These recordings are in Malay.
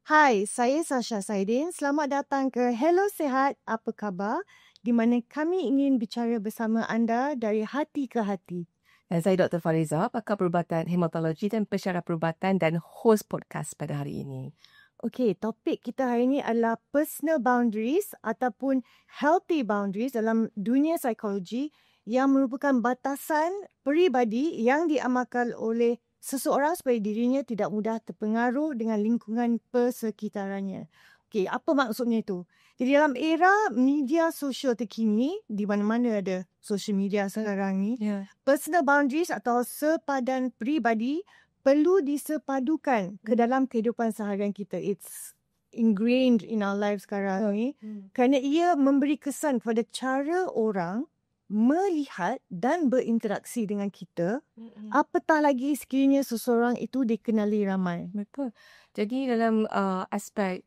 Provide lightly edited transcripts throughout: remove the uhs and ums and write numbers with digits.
Hai, saya Sasha Saidin. Selamat datang ke Hello Sihat, Apa Khabar? Di mana kami ingin bicara bersama anda dari hati ke hati. Dan saya Dr. Fariza, pakar perubatan hematologi dan pensyarah perubatan dan host podcast pada hari ini. Okey, topik kita hari ini adalah personal boundaries ataupun healthy boundaries dalam dunia psikologi yang merupakan batasan peribadi yang diamalkan oleh seseorang supaya dirinya tidak mudah terpengaruh dengan lingkungan persekitarannya. Okey, apa maksudnya itu? Jadi dalam era media sosial terkini, di mana-mana ada social media sekarang ni, personal boundaries atau sepadan peribadi perlu disepadukan ke dalam kehidupan seharian kita. It's ingrained in our lives sekarang ni. Kerana ia memberi kesan kepada cara orang melihat dan berinteraksi dengan kita, apatah lagi sekiranya seseorang itu dikenali ramai. Betul. Jadi dalam aspek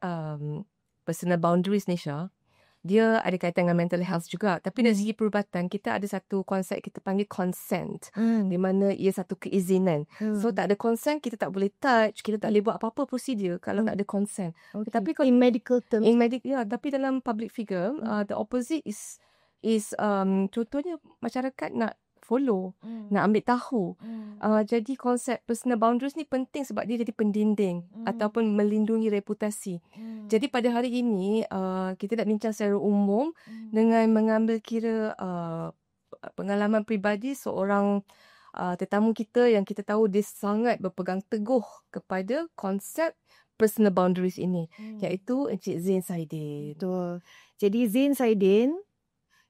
personal boundaries ni, Syah, dia ada kaitan dengan mental health juga. Tapi dari segi perubatan, kita ada satu konsep kita panggil consent. Di mana ia satu keizinan. So tak ada consent, kita tak boleh touch, kita tak boleh buat apa-apa prosedur kalau tak ada consent. Okay. Tapi In medical terms. Tapi dalam public figure, the opposite is contohnya masyarakat nak follow, nak ambil tahu. Jadi konsep personal boundaries ni penting sebab dia jadi pendinding ataupun melindungi reputasi. Jadi pada hari ini kita nak bincang secara umum dengan mengambil kira pengalaman peribadi seorang tetamu kita yang kita tahu dia sangat berpegang teguh kepada konsep personal boundaries ini, iaitu Encik Zain Saidin. Betul. Jadi Zain Saidin,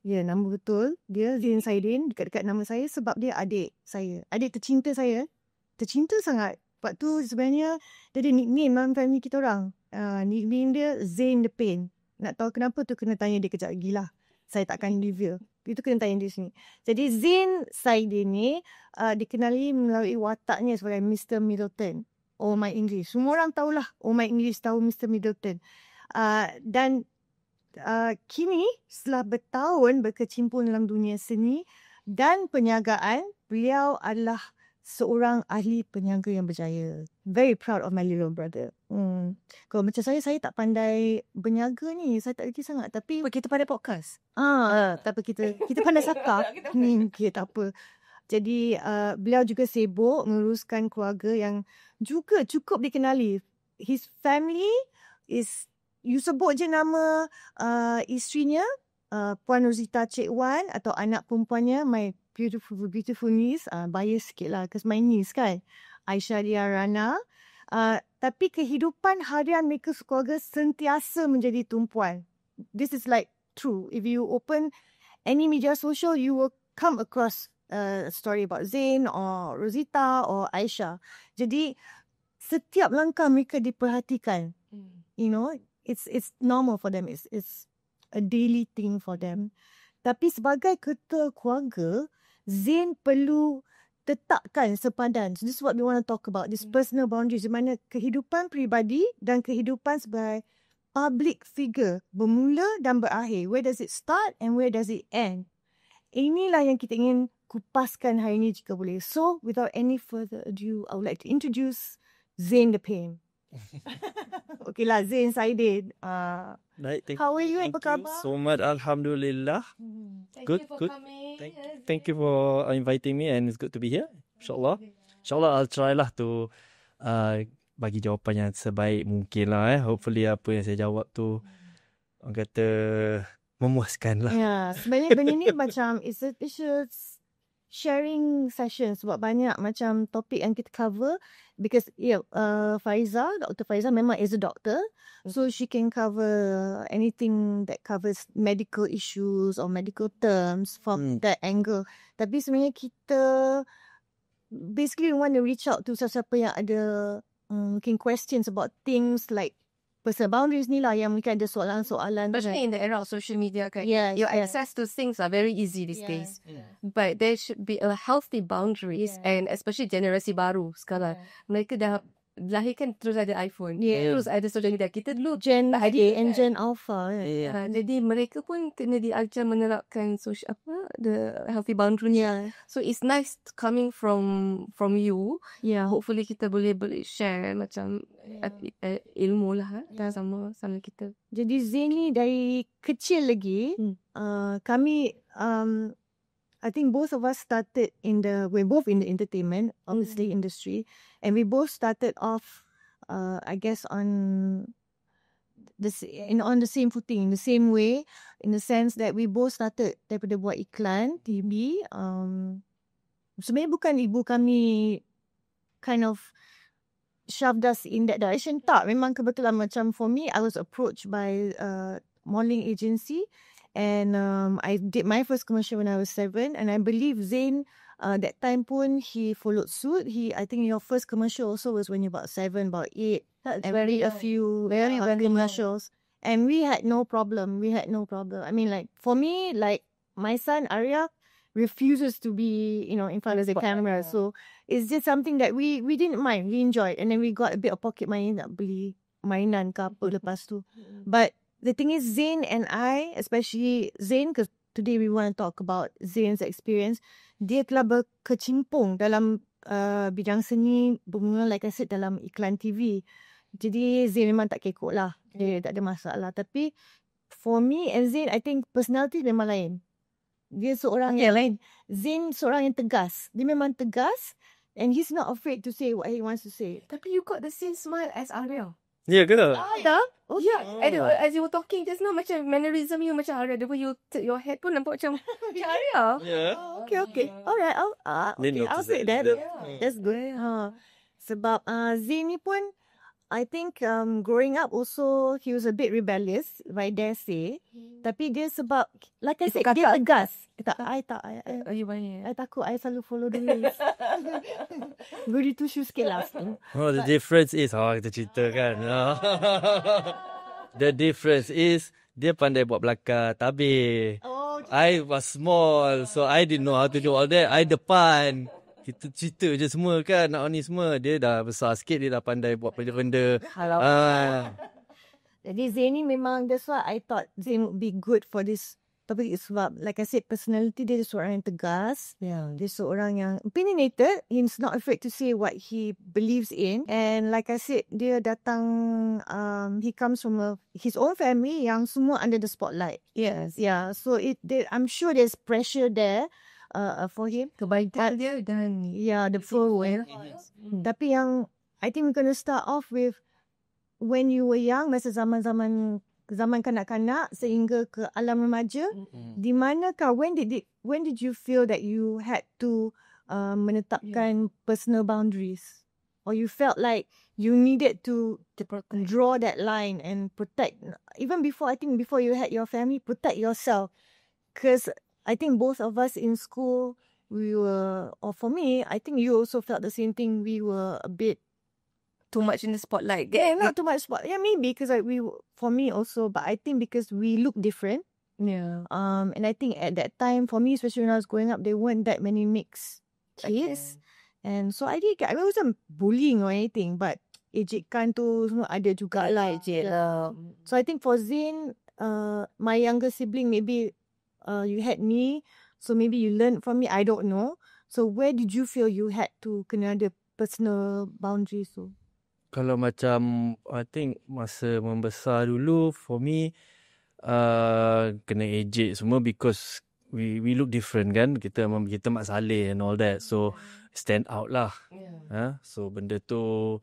ya, nama betul dia Zain Saidin, dekat-dekat nama saya sebab dia adik saya. Adik tercinta saya. Tercinta sangat. Sebab tu sebenarnya dia ada nickname dalam family kita orang. Nickname dia Zain the Pain. Nak tahu kenapa tu kena tanya dia kejap lagi lah. Saya takkan reveal. Itu kena tanya dia sini. Jadi Zain Saidin ni dikenali melalui wataknya sebagai Mr. Middleton. Oh My English. Semua orang tahulah Oh My English, tahu Mr. Middleton. Dan kini setelah bertahun berkecimpung dalam dunia seni dan perniagaan, beliau adalah seorang ahli peniaga yang berjaya. Very proud of my little brother. Kalau macam saya tak pandai berniaga ni. Saya tak reti sangat. Tapi Kita pada podcast. tapi kita pandai cakap. Okay, tak apa. Jadi beliau juga sibuk menguruskan keluarga yang juga cukup dikenali. His family is, you sebut je nama isterinya, Puan Rosita Cik Wan, atau anak perempuannya, my beautiful niece, bias sikit lah, because my niece kan, Aisyah Diarana. Tapi kehidupan harian mereka sekeluarga sentiasa menjadi tumpuan. This is like true. If you open any media social, you will come across a story about Zain or Rosita or Aisyah. Jadi setiap langkah mereka diperhatikan. You know, it's normal for them. It's a daily thing for them. Tapi sebagai ketua keluarga, Zain perlu tetapkan sepadan. So this is what we want to talk about. This personal boundaries, di mana kehidupan peribadi dan kehidupan sebagai public figure bermula dan berakhir. Where does it start and where does it end? Inilah yang kita ingin kupaskan hari ini jika boleh. So, without any further ado, I would like to introduce Zain the Pain. Okay lah, Zain Saidin. How are you? Apa khabar? So much, Alhamdulillah. Good. Coming. Thank you for inviting me, and it's good to be here. InsyaAllah, I'll try lah to bagi jawapan yang sebaik mungkin lah. Hopefully apa yang saya jawab tu orang kata memuaskan lah. Ya, sebenarnya benda ni macam it's a sharing session sebab banyak macam topik yang kita cover, because Dr. Fariza memang is a doctor, so she can cover anything that covers medical issues or medical terms from that angle. Tapi sebenarnya kita basically want to reach out to siapa-siapa yang ada mungkin questions about things like personal boundaries ni lah, yang mungkin ada soalan-soalan. Especially in the era of social media, kan? Yes, Your access to things are very easy these days. But there should be a healthy boundaries, and especially generasi baru sekarang. Mereka dah lahirkan terus ada iPhone. Yeah. Terus ada social media. Kita dulu Gen tak ada A and kan? Gen Alpha. Jadi mereka pun kena diajar menerapkan the healthy boundary. Yeah. So it's nice coming from you. Yeah. Hopefully kita boleh share macam ilmu lah sama kita. Jadi Zain ni dari kecil lagi, kami I think both of us started we're both in the entertainment, obviously industry, and we both started off, I guess on the same footing, the same way, in the sense that we both started daripada buat iklan TV. Sebenarnya bukan ibu kami kind of shoved us in that direction. Tak, memang kebetulan macam for me, I was approached by modeling agency. And I did my first commercial when I was 7, and I believe Zain that time pun he followed suit. I think your first commercial also was when you're about 7, about 8. That's and very a few very commercials, and we had no problem. I mean, like for me, like my son Arya refuses to be in front of the camera, so it's just something that we didn't mind. We enjoyed, and then we got a bit of pocket money nak beli mainan ke apa lepas tu. But the thing is, Zain and I, especially Zain, because today we want to talk about Zain's experience, dia telah berkecimpung dalam bidang seni bermula, like I said, dalam iklan TV. Jadi Zain memang tak kekok lah. Dia tak ada masalah. Tapi for me and Zain, I think personality memang lain. Dia seorang yang lain. Zain seorang yang tegas. Dia memang tegas, and he's not afraid to say what he wants to say. Tapi you got the same smile as Arya. Ya ke? Tak? Oh, yeah. As you were talking just now, macam mannerism you macam Arya. The way you tilt your head pun nampak macam Arya. Yeah. Okay. Alright. I'll say that. That's good. Sebab Zain ni pun, I think growing up also, he was a bit rebellious, if I dare say. Tapi dia sebab, like I said, dia tegas. I takut, I selalu follow the rules. Goody two shoes sikit lah. Oh, the difference is, kita cerita kan. The difference is, dia pandai buat belakang, tabir. I was small, so I didn't know how to do all that. I depan. Kita cerita je semua kan, nak ni semua. Dia dah besar sikit, dia dah pandai buat benda-benda. Jadi Zain ni memang, that's why I thought Zain would be good for this topic. Sebab like I said, personality dia seorang yang tegas. Dia seorang yang opinionated. He's not afraid to say what he believes in. And like I said, dia datang, he comes from his own family yang semua under the spotlight. Yes. Yeah, so I'm sure there's pressure there for him. Kebaikan dia dan the full way. Tapi yang I think we're gonna start off with when you were young, masa zaman kanak-kanak sehingga ke alam remaja, di manakah, when did you feel that you had to menetapkan personal boundaries, or you felt like you needed to draw that line and protect, even before you had your family, protect yourself? Because I think both of us in school, we were, or for me, I think you also felt the same thing, we were a bit too much in the spotlight. Yeah, not too much spotlight. Yeah, maybe because for me also, but I think because we look different. Yeah. And I think at that time, for me, especially when I was growing up, there weren't that many mixed kids. And so I wasn't bullying or anything, but ejekan tu semua ada juga lah. So I think for Zain, my younger sibling, maybe you had me, so maybe you learned from me, I don't know. So where did you feel you had to kena ada personal boundaries tu? Kalau macam, I think masa membesar dulu, for me, kena ejek semua because we look different kan. Kita Mat Saleh and all that. So, stand out lah. So, benda tu,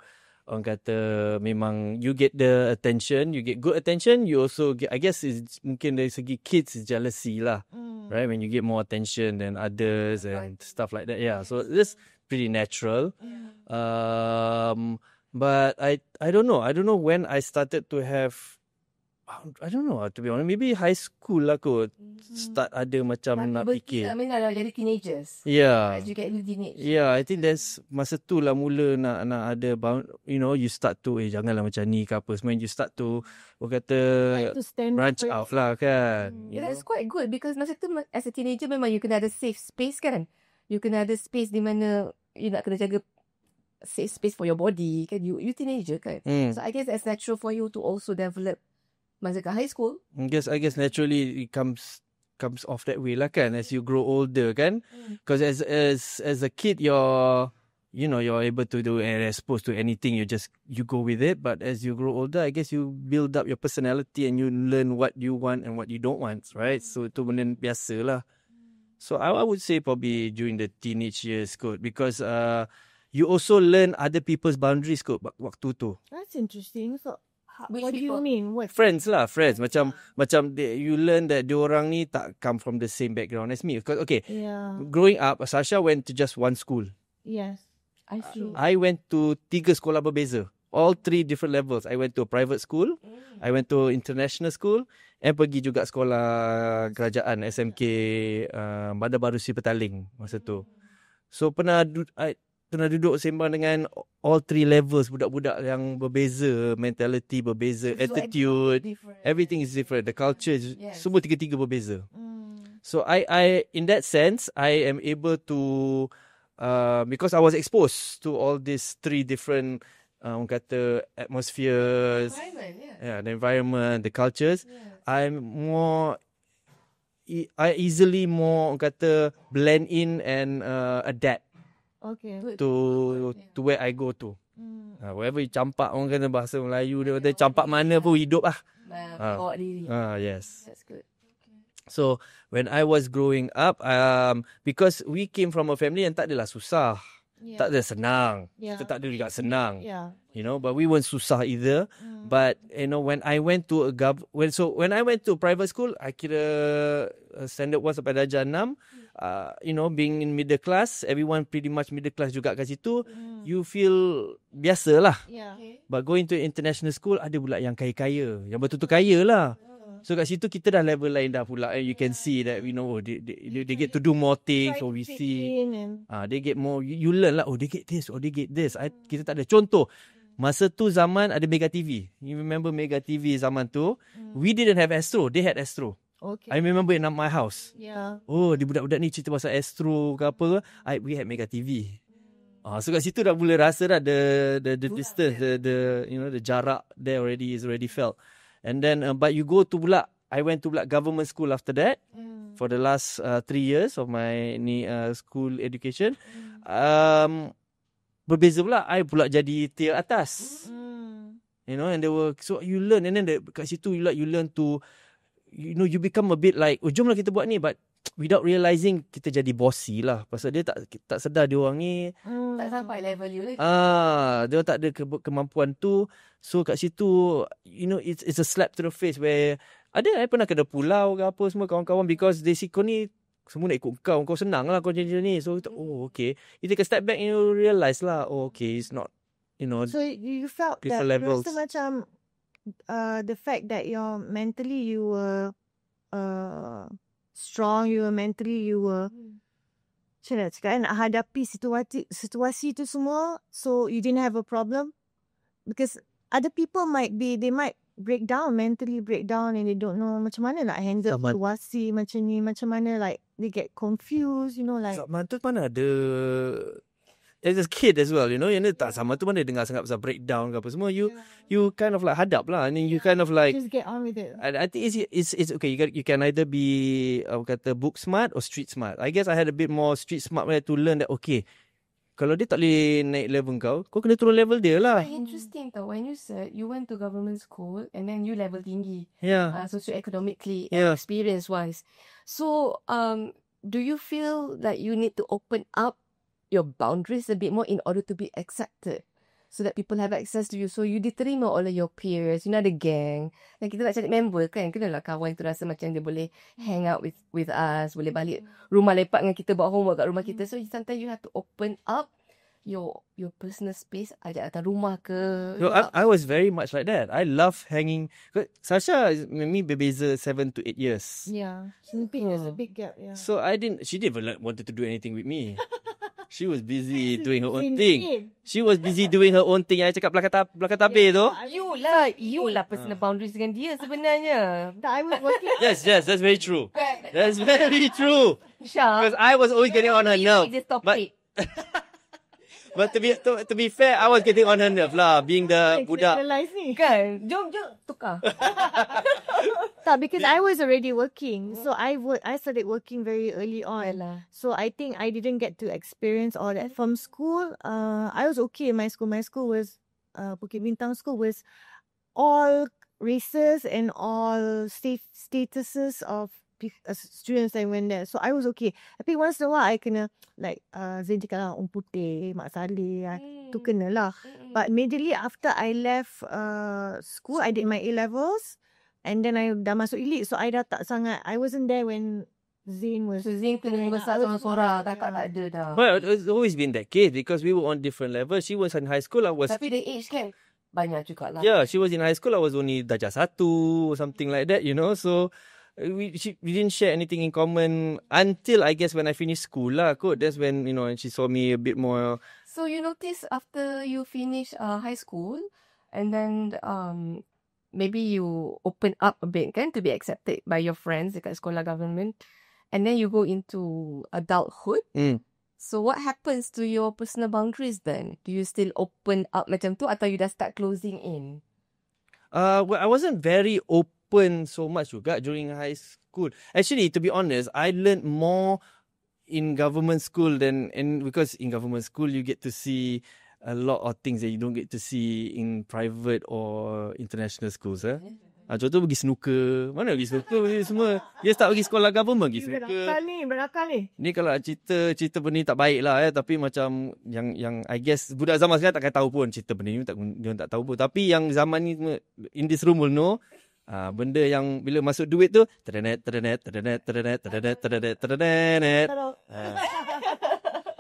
orang kata memang you get the attention, you get good attention, you also get, I guess mungkin dari segi kids is jealousy lah. Right? When you get more attention than others and stuff like that. Yeah, so it's pretty natural. But I don't know. I don't know when I started to have, I don't know, to be honest. Maybe high school lah kot. Start ada macam nak fikir. I mean, dah jadi teenagers. Yeah. As you get into teenage. Yeah, I think that's masa tu lah mula nak ada, you start to, janganlah macam ni ke apa. Semua you start to, orang kata, branch out lah kan. Yeah, that's quite good because masa tu as a teenager memang you kena ada safe space kan. You kena ada space di mana you nak kena jaga safe space for your body. Kan you teenager kan. So I guess it's natural for you to also develop masa kat high school. I guess naturally it comes off that way lah kan, as you grow older kan. Because as a kid you're able to do and exposed to anything, you go with it. But as you grow older, I guess you build up your personality and you learn what you want and what you don't want, right? So itu benda biasa lah. So I would say probably during the teenage years kot, because you also learn other people's boundaries kot waktu tu. That's interesting. So Which what do you people? mean? What? Friends. Macam you learn that diorang ni tak come from the same background as me. Because okay, Yeah. growing up, Sasha went to just one school. Yes. I see. I went to 3 sekolah berbeza. All 3 different levels. I went to a private school, I went to international school, and pergi juga sekolah kerajaan SMK Bandar Baru Sri Petaling masa tu. So pernah duduk sembang dengan all 3 levels, budak-budak yang berbeza, mentality berbeza, attitude, Different. everything is different. The culture is Yes. semua 3 berbeza. So I in that sense I am able to because I was exposed to all these 3 different orang kata atmospheres, the environment, the cultures. I'm more I easily more orang kata blend in and adapt Okay. to where I go to. Wherever you campak, orang kata bahasa Melayu dia kata campak mana pun hidup lah. Bawa diri. Yes. That's good. So when I was growing up, because we came from a family yang tak adalah susah, tak ada senang, kita tak ada juga senang, Yeah. but we weren't susah either. But when I went to when I went to private school, I kira standard 1 sampai darjah 6, being in middle class, everyone pretty much middle class juga kat situ, you feel biasa lah. Yeah. But going to international school, ada pula yang kaya-kaya, yang betul-betul kaya lah. So kat situ kita dah level lain dah pula, and you can see that they get to do more things, or we see they get more, you learn lah, they get this, they get this. Kita tak ada. Contoh, masa tu zaman ada Mega TV. You remember Mega TV zaman tu? We didn't have Astro, they had Astro. Okay. I remember in my house. Yeah. Di budak-budak ni cerita pasal Astro ke apa, we had Mega TV. So kat situ dah boleh rasa dah the distance, the jarak there is already felt. And then but you go to pula, I went to pula government school after that for the last 3 years of my school education. Berbeza pula, I pula jadi tier atas. And they were, so you learn, and then kat situ you learn to, you become a bit like, jomlah kita buat ni, but without realizing kita jadi bossy lah. Pasal dia tak sedar dia orang ni Tak sampai level you lagi. dia tak ada kemampuan tu. So kat situ, it's a slap to the face where I pernah kena pulau ke apa semua kawan-kawan, because they see kau ni semua nak ikut kau senang lah kau macam ni. So okay, you take a step back and you realise lah, okay, it's not, So you felt that different levels. rasa macam the fact that you're mentally you were strong, you were mentally you were macam nak cakap, nak hadapi situasi tu semua, so you didn't have a problem, because other people might mentally break down and they don't know macam mana nak handle situasi macam ni, macam mana like they get confused, like Zaman tu mana ada, as a kid as well, tak sama tu mana dengar sangat pasal breakdown ke apa semua, you kind of like hadap lah, and then you kind of like just get on with it. I think it's okay. You can either be kata book smart or street smart. I guess I had a bit more street smart to learn that okay, kalau dia tak boleh naik level kau kena turun level dia lah. Interesting tau, when you said you went to government school and then you level tinggi, socio-economically and experience-wise. So, do you feel that you need to open up your boundaries a bit more in order to be accepted, so that people have access to you, so you diterima oleh your peers, ada gang, dan kita nak cari member kan, kenalah kawan tu rasa macam dia boleh hang out with us, boleh balik rumah lepak dengan kita, buat homework kat rumah kita. So sometimes you have to open up your personal space, ajak datang rumah ke. So I was very much like that. I love hanging. Sasha me berbeza 7 to 8 years. Yeah, there's a big gap. Yeah. So she didn't wanted to do anything with me. She was busy doing her own thing. She was busy doing her own thing. I cakap belakang tabir tu. You lah personal boundaries dengan dia sebenarnya. I was working. Yes, that's very true. That's very true. Syah, Because I was always getting on her nerve. this topic. But to be fair, I was getting on her nerve lah, being the budak. Realize ni. Kan? Jom tukar. Tak, because I was already working. So I started working very early on. Yalah. So I think I didn't get to experience all that from school. I was okay in my school. My school was Bukit Bintang School was all races and all statuses of students that went there. So I was okay. Tapi once in a while I kena like Zain cakap lah, orang putih, Mak Saleh, tu kena lah. But majorly after I left school, I did my A-levels and then I dah masuk elite. So I dah tak sangat, I wasn't there when Zain was. So Zain kena besar seorang-seorang. Kakak tak ada dah. Well, it's always been that case because we were on different levels. She was in high school, I was. Tapi the age kan banyak juga lah. Yeah, she was in high school, I was only darjah 1 or something like that, you know. So we didn't share anything in common until I guess when I finished school lah kot. That's when, you know, she saw me a bit more. So you notice after you finish high school and then maybe you open up a bit kan to be accepted by your friends dekat sekolah government and then you go into adulthood. So what happens to your personal boundaries then? Do you still open up macam tu atau you dah start closing in? Well, I wasn't very open so much juga during high school. Actually, to be honest, I learned more in government school because in government school you get to see a lot of things that you don't get to see in private or international schools. Contoh pergi snooker. Mana pergi snooker ni semua? Dia tak pergi sekolah government pergi snooker. Berakal ni. Ni kalau cerita benda ni tak baik lah tapi macam yang I guess budak zaman sekarang takkan tahu pun cerita benda ni dia tak tahu pun. Tapi yang zaman ni in this room will know. Benda yang bila masuk duit tu terdenet.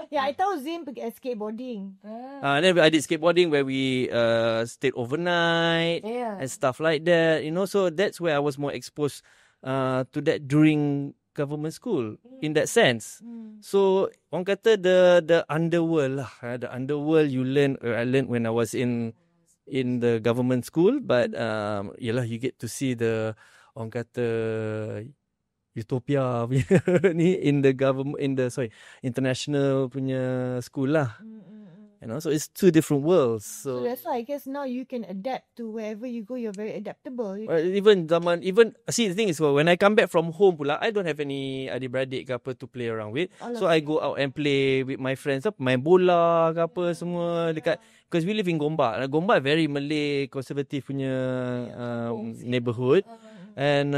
Yeah, I tahu Zain pergi skateboarding. Then I did skateboarding where we stayed overnight and stuff like that. You know, so that's where I was more exposed to that during government school in that sense. So orang kata the underworld lah, the underworld I learned when I was in the government school, but yalah, you get to see the orang kata utopia punya ni in the international punya school lah. You know, so it's two different worlds. So that's why I guess now you can adapt to wherever you go. You're very adaptable. Even see the thing is, when I come back from home pula, I don't have any adik-beradik ke apa to play around with. So I go out and play with my friends, main bola ke apa semua dekat, because we live in Gombak. Gombak very Malay conservative punya neighborhood, and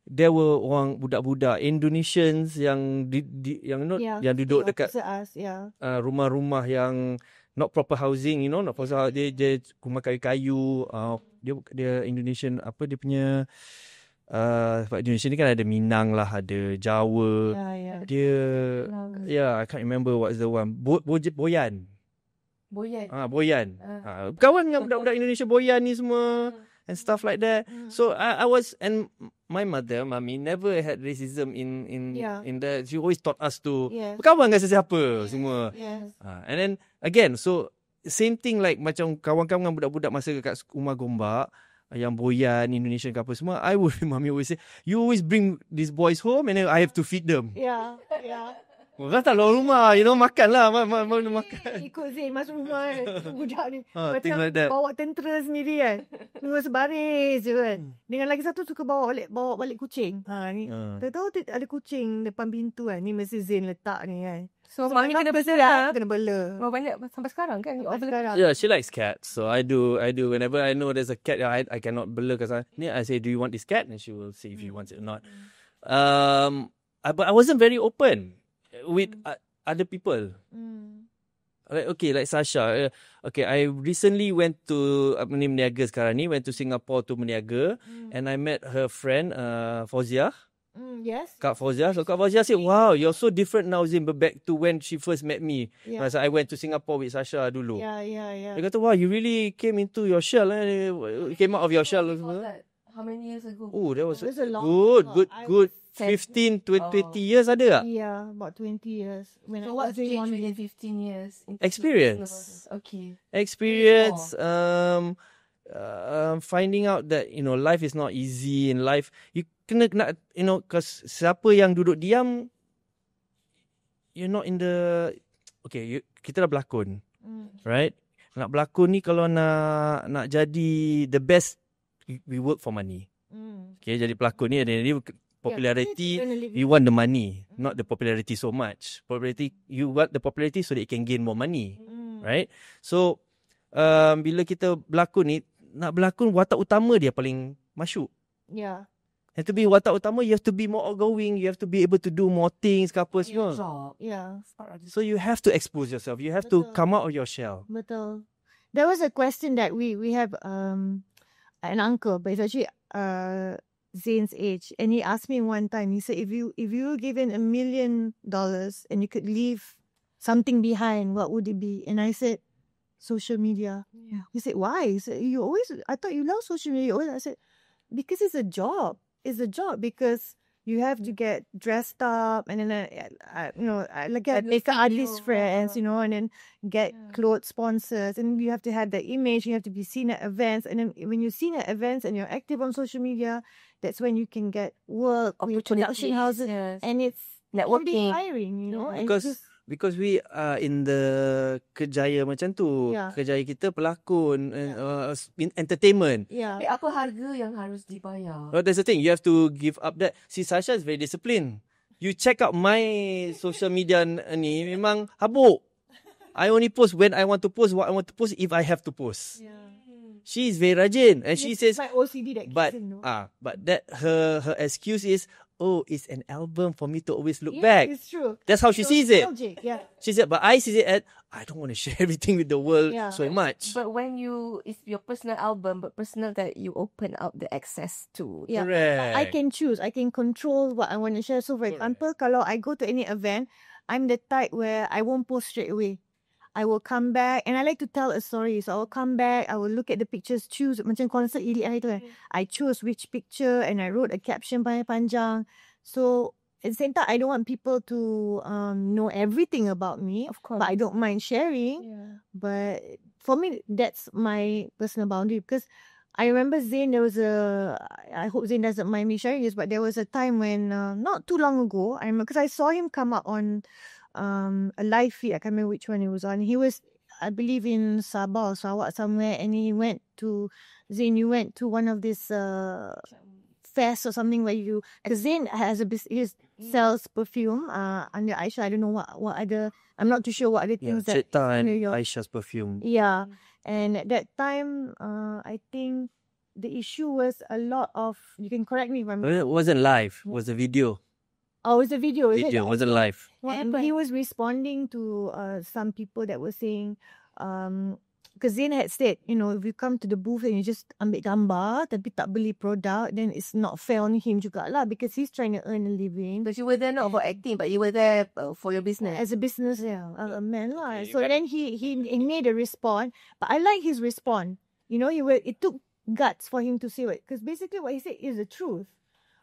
there were orang budak-budak Indonesians yang yang duduk dekat rumah-rumah yang not proper housing, you know, not proper. Dia rumah kayu-kayu. Dia Indonesian, apa dia punya sebab Indonesia ni kan ada Minang lah, ada Jawa. Dia I can't remember what's the one. Boyan. Boyan. Kawan dengan budak-budak Indonesia Boyan ni semua. And stuff like that. So I was, and my mother, Mummy, never had racism in that. She always taught us to berkawan dengan sesiapa semua. And then again, so same thing like macam kawan-kawan budak-budak masa kat rumah Gombak yang Boyan, Indonesian ke apa semua. Mummy always say, you always bring these boys home and then I have to feed them. Yeah. Orang tak luar rumah, you know, makan lah. Makan. Ikut Zain masuk rumah budak ni. Macam like bawa tentera sendiri kan. Tengok sebaris je kan. Dengan lagi satu suka bawa balik kucing. Ni. Tahu ada kucing depan pintu kan. Ni mesti Zain letak ni kan. So Mami kena bela. Kena bela. Banyak sampai sekarang kan. Yeah, she likes cats. So I do. Whenever I know there's a cat, I cannot bela because I say, do you want this cat? And she will say if he wants it or not. But I wasn't very open with other people. Like Sasha. I recently went to meniaga sekarang ni, went to Singapore to meniaga, and I met her friend Fauzia. Yes. Kak Fauzia. So Kak Fauzia said, wow, you're so different now, Zin, back to when she first met me. So I went to Singapore with Sasha dulu. Dia kata, wow, you really came into your shell. Came out of your shell. How many years ago? Oh, that was a long good 15, 20 years ada tak? Yeah, about 20 years. So what changed within 15 years? Experience. Okay. Experience. Finding out that, you know, life is not easy in life. You kena, you know, because siapa yang duduk diam, you're not in the... Okay, kita dah berlakon. Right? Nak berlakon ni kalau nak jadi the best, we work for money. Okay, jadi pelakon ni popularity, we want the money, not the popularity so much. Popularity, you want the popularity so that you can gain more money. Right? So, bila kita berlakon ni, nak berlakon watak utama dia paling masyuk. Yeah. Have to be watak utama, you have to be more outgoing, you have to be able to do more things ke apa semua. Yeah. So you have to expose yourself, you have to come out of your shell. Betul. There was a question that we have an uncle, but it's actually Zain's age, and he asked me one time. He said, if you were given $1 million and you could leave something behind, what would it be? And I said, social media. Yeah. He said, why? He said, I thought you love social media. I said, because it's a job. It's a job because you have to get dressed up and then get makeup artist friends, and then get clothes sponsors, and you have to have the image. You have to be seen at events, and then when you're seen at events and you're active on social media, that's when you can get work with production houses, and it's networking, hiring, Because we are in the kerjaya macam tu. Kerjaya kita pelakon, entertainment. Yeah. Apa harga yang harus dibayar? Oh, that's the thing. You have to give up that. Si Sasha is very disciplined. You check out my social media ni, memang habuk. I only post when I want to post, what I want to post, if I have to post. Yeah. She is very rajin, and she says, my OCD that but that her excuse is, it's an album for me to always look back. It's true. That's how she sees it. Yeah. She said, but I see it as, I don't want to share everything with the world so much. But when it's your personal album, but personal that you open up the access to. Yeah. Correct. I can choose. I can control what I want to share. So for example, kalau I go to any event, I'm the type where I won't post straight away. I will come back, and I like to tell a story. So I will come back, I will look at the pictures, choose, macam concert Ili hari tu kan. I choose which picture and I wrote a caption panjang. So at the same time, I don't want people to know everything about me. Of course. But I don't mind sharing. Yeah. But for me, that's my personal boundary. Because I remember Zain, I hope Zain doesn't mind me sharing this, but there was a time when, not too long ago, I remember, because I saw him come up on a live feed. I can't remember which one he was on. He was, I believe, in Sabah or Sarawak somewhere, and you went to one of these fest or something where because Zain has he sells perfume under Aisha. I don't know what other, I'm not too sure what other things that Cipta and Aisha's perfume. Yeah. And at that time, I think the issue was a lot of, you can correct me if I'm wrong. It wasn't live, it was a video. Oh, it was a video, is it? Video, wasn't live. And he was responding to some people that were saying, because Zain had said, if you come to the booth and you just ambil gambar tapi tak beli produk, then it's not fair on him jugalah, because he's trying to earn a living. But you were there not for acting, but you were there for your business. As a business, a man lah. So then he made a response, but I like his response. It took guts for him to say it, because basically what he said is the truth.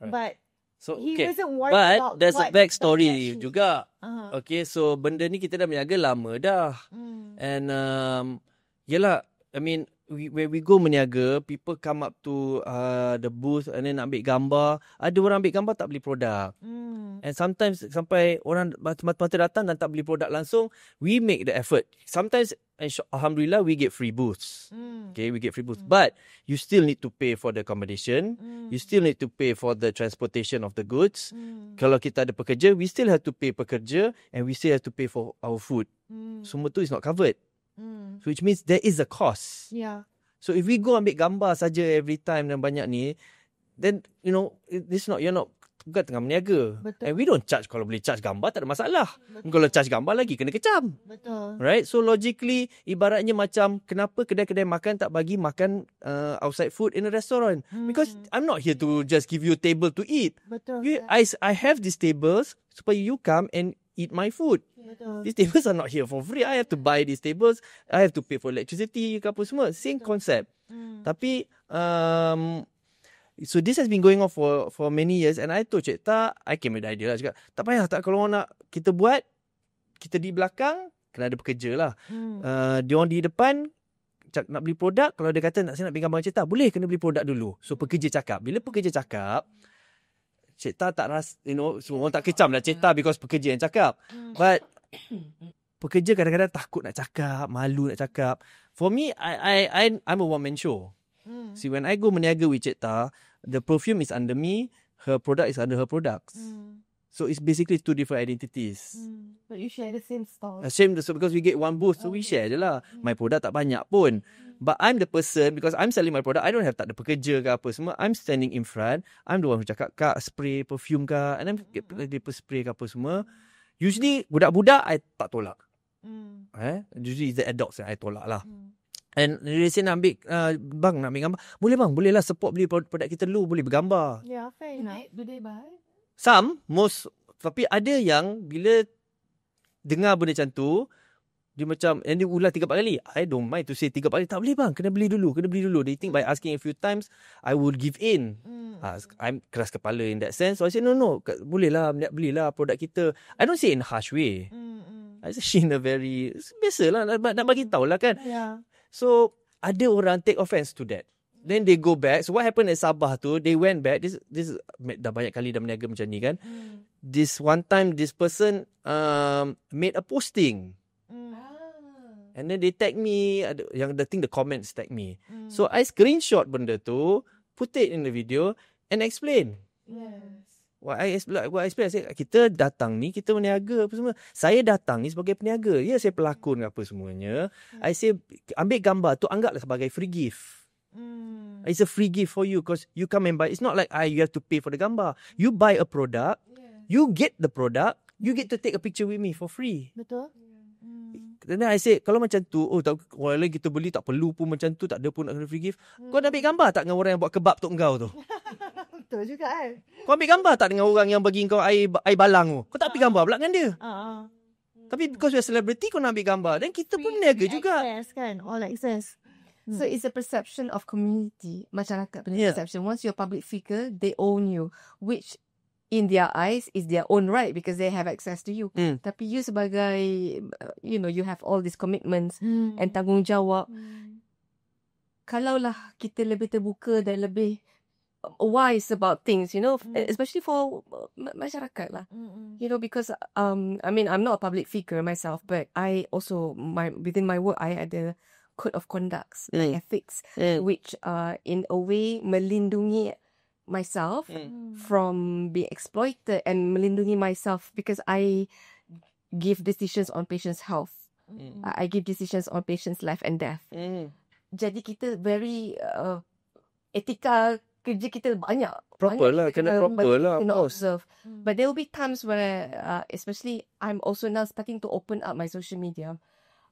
Right. But so, he okay. wasn't worried But about there's a what backstory juga. Uh-huh. Okay, so benda ni kita dah berniaga lama dah. And yelah, I mean, when we go meniaga, people come up to the booth and then ambil gambar. Ada orang ambil gambar tak beli produk. And sometimes sampai orang mata-mata datang dan tak beli produk langsung, we make the effort. Sometimes, alhamdulillah, we get free booths. Okay, we get free booths. But you still need to pay for the accommodation. You still need to pay for the transportation of the goods. Kalau kita ada pekerja, we still have to pay pekerja, and we still have to pay for our food. Semua tu is not covered. So which means there is a cost. Yeah. So if we go ambil gambar saja every time dan banyak ni, then you're not bukan tengah berniaga. Betul. And we don't charge. Kalau boleh charge gambar tak ada masalah. Kalau charge gambar lagi kena kecam. Betul. Right? So logically, ibaratnya macam kenapa kedai-kedai makan tak bagi makan outside food in a restaurant? Because I'm not here to just give you a table to eat. Betul. I have these tables supaya you come and eat my food. Betul. These tables are not here for free. I have to buy these tables. I have to pay for electricity ke apa semua. Same concept. Tapi so this has been going on for many years, and I told Cik Tak, I came with the idea lah, cakap, tak payah tak, kalau nak kita buat, kita di belakang kena ada pekerja lah. Dia orang di depan nak beli produk, kalau dia kata saya nak beli gambar Cik Tak, boleh, kena beli produk dulu. So pekerja cakap. Bila pekerja cakap, Cik Tak rasa, semua orang tak kecam lah Cik Tak because pekerja yang cakap. But pekerja kadang-kadang takut nak cakap, malu nak cakap. For me, I'm a one-man show. See, when I go meniaga with Cik Ta, the perfume is under me, her product is under her products. So it's basically two different identities. But you share the same stall. Same, so because we get one booth, so we share je lah. My product tak banyak pun. But I'm the person, because I'm selling my product, I don't have tak ada pekerja ke apa semua. I'm standing in front. I'm the one who cakap, Kak, spray perfume ke. And then dia spray ke apa semua. Usually, budak-budak, I tak tolak. Usually, it's the adults yang I tolak lah. And dia say nak ambil, bang nak ambil gambar. Boleh bang, boleh lah support beli produk kita dulu. Boleh bergambar. Yeah, fair enough. Do they buy? Some, most. Tapi ada yang bila dengar benda macam tu, dia macam, and dia ulang 3-4 kali. I don't mind to say 3-4 kali. Tak boleh bang, kena beli dulu. They think by asking a few times, I will give in. I'm keras kepala in that sense. So I say, no, boleh lah, belilah produk kita. I don't say in a harsh way. I say in a very, biasalah, nak bagi tahu lah kan. Yeah. So, ada orang take offense to that. Then they go back. So what happened at Sabah tu, they went back. This dah banyak kali dah berniaga macam ni kan. This one time, this person made a posting. And then they tag me. Yang the comments tag me. So I screenshot benda tu, put it in the video and explain. Yes. What I explain, I say, kita datang ni, kita berniaga apa semua. Saya datang ni sebagai peniaga. Ya, saya pelakon apa semuanya. I say, ambil gambar tu, anggaplah sebagai free gift. It's a free gift for you because you come and buy. It's not like you have to pay for the gambar. You buy a product, you get the product, you get to take a picture with me for free. Betul. Then I say, kalau macam tu, orang lain kita beli tak perlu pun macam tu, tak ada pun nak kena free gift. Kau nak ambil gambar tak dengan orang yang buat kebab untuk kau tu? Betul juga kan. Kau ambil gambar tak dengan orang yang bagi kau air balang tu? Kau tak ambil gambar pula dengan dia. Tapi because you're a celebrity, kau nak ambil gambar. Dan kita pun niaga juga. Access kan, all access. So it's a perception of community, masyarakat punya perception. Once you're a public figure, they own you, which in their eyes is their own right because they have access to you. Tapi you sebagai, you have all these commitments and tanggungjawab. Kalaulah kita lebih terbuka dan lebih wise about things, especially for masyarakat lah. Because I'm not a public figure myself, but I also within my work I ada code of conducts, ethics, which in a way melindungi myself from being exploited and melindungi myself because I give decisions on patients' health. I give decisions on patients' life and death. Jadi kita very etika kerja kita banyak. Proper lah, kena proper lah. Observe. But there will be times where, especially I'm also now starting to open up my social media.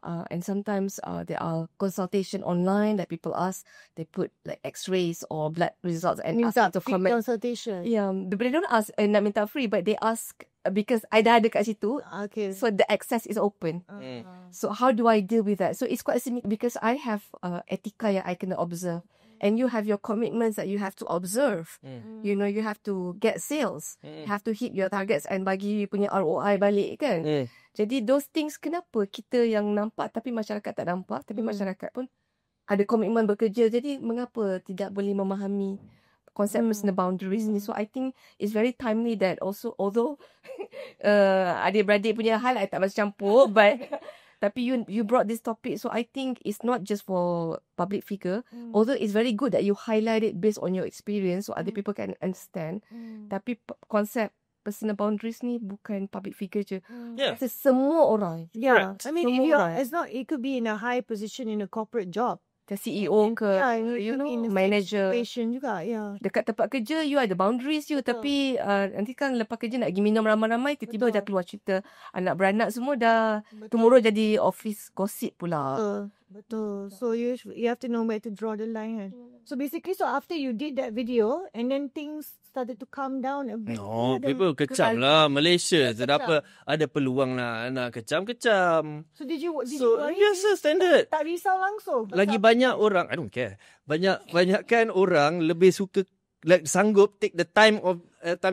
And sometimes there are consultation online that people ask. They put like X-rays or blood results and ask to comment. Consultation. Yeah, but they don't ask nak minta free, but they ask because I dah ada kat situ. Okay. So the access is open. So how do I deal with that? So it's quite similar because I have etika yang I kena observe. And you have your commitments that you have to observe. You have to get sales. You have to hit your targets and bagi punya ROI balik kan. Jadi those things kenapa kita yang nampak tapi masyarakat tak nampak. Tapi masyarakat pun ada komitmen bekerja. Jadi mengapa tidak boleh memahami konsep personal boundaries ni. So I think it's very timely that also although adik-beradik punya hal I tak masuk campur but tapi you brought this topic, so I think it's not just for public figure. Although it's very good that you highlight it based on your experience, so other people can understand. Tapi konsep personal boundaries ni bukan public figure je. Semua orang. Yeah, I mean, Semua it could be in a high position in a corporate job. The CEO ke, manager. Patient juga, Dekat tempat kerja, you ada boundaries you. Tapi nanti kan lepas kerja nak pergi minum ramai-ramai, tiba-tiba dah keluar cerita. Anak beranak semua dah tomorrow jadi office gossip pula. Betul. So you have to know where to draw the line kan. So basically, after you did that video and then things started to calm down a bit. No, people kecam lah. Malaysia ada peluang nak kecam. So did you worry? Yes, standard. Tak risau langsung. Lagi banyak orang, I don't care. Banyak kan orang lebih suka sanggup take the time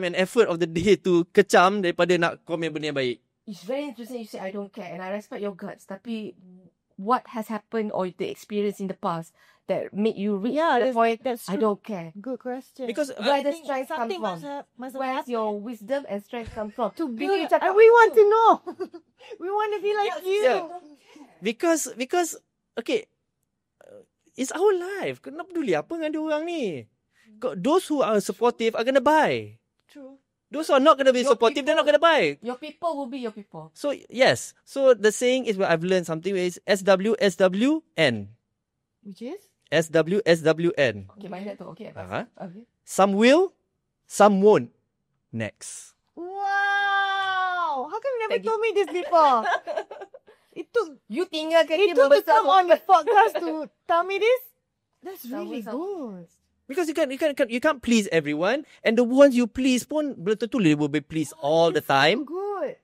and effort of the day to kecam daripada nak komen benda yang baik. It's very interesting you say I don't care and I respect your guts. Tapi what has happened or the experience in the past that made you reach Yeah, the point, that's I true. don't care. Good question. Because Where I the think strength come something from? must have Where happened does your wisdom and strength come from? to Bila build. you cakap We want tu, to know. We want to be like you. yeah. Because okay, it's our life. Kena peduli apa dengan dia orang ni. Those who are supportive are gonna buy. True. Those who are not gonna be Your supportive, they're not gonna buy. your people will be your people. So yes. So the saying is where I've learned something is SWSWN. Which is? SWSWN. Okay, mind that tu. Okay, Uh-huh. okay. Some will, some won't. Next. Wow. How come you never Thank you. told me this before? It took You tinggalkan dia to membesar. come on the podcast to tell me this. That's Sama- really sama. good. Because you can't please everyone, and the ones you please pun belum tentu they will be pleased all the time, Good.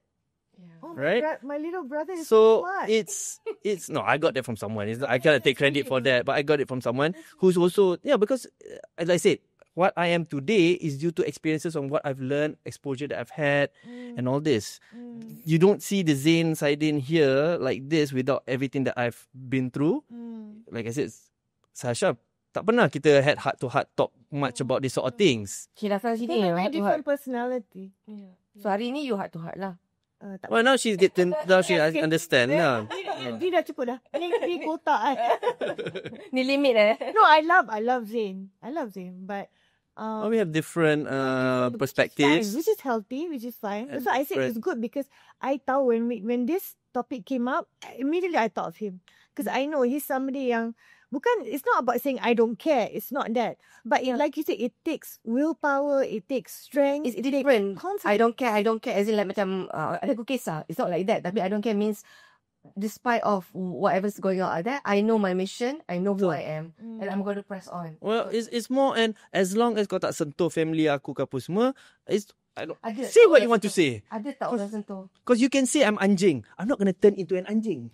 Yeah. Oh right? my little brother is So smart. it's no, I got that from someone. I cannot take credit for that, but I got it from someone who's also because as I said, what I am today is due to experiences on what I've learned, exposure that I've had, and all this. You don't see the Zain Saidin here like this without everything that I've been through. Like I said, Sasha, tak pernah kita had heart-to-heart talk much about this sort of things. She datang sini They have a heart to different heart. personality. So hari ni you heart to heart lah. Tak Well, now she understand lah. Dia dah cukup dah. Ni kotak kan. Ni limit No, I love Zain. But We have different perspectives. which is healthy, which is fine. And So I said different. it's good because I tahu when this topic came up, immediately I thought of him. Because I know he's somebody yang it's not about saying I don't care. It's not that. But like you said, it takes willpower, it takes strength. It's different. confidence. I don't care. As in like macam ada aku kisah. It's not like that. Tapi I don't care means despite of whatever's going on out there, I know my mission. I know who I am. And I'm going to press on. Well, it's more, and as long as kau tak sentuh family aku ke apa semua, Ada say tak what orang you want to sentuh? say. Ada tak orang sentuh? Because you can say I'm anjing. I'm not going to turn into an anjing.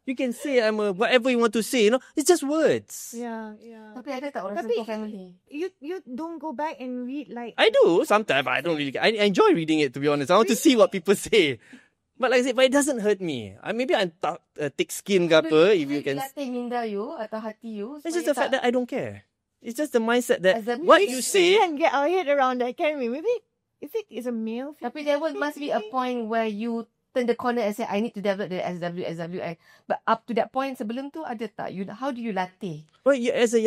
You can say I'm whatever you want to say, it's just words. Yeah. Tapi ada tak orang Tapi- sentuh family? You don't go back and read like I do sometimes, but I don't really. I enjoy reading it, to be honest. I want to see what people say. But like I said, but it doesn't hurt me. Maybe I'm thick skin ke apa, if you can. Latih minda you atau hati you. It's just the fact that I don't care. It's just the mindset that As a- what we you we say. can get our head around that, can we? Maybe if it is a male. Tapi there must be a point where you turn the corner and say, I need to develop the SWN. But up to that point, sebelum tu ada tak? How do you latih? Well, as a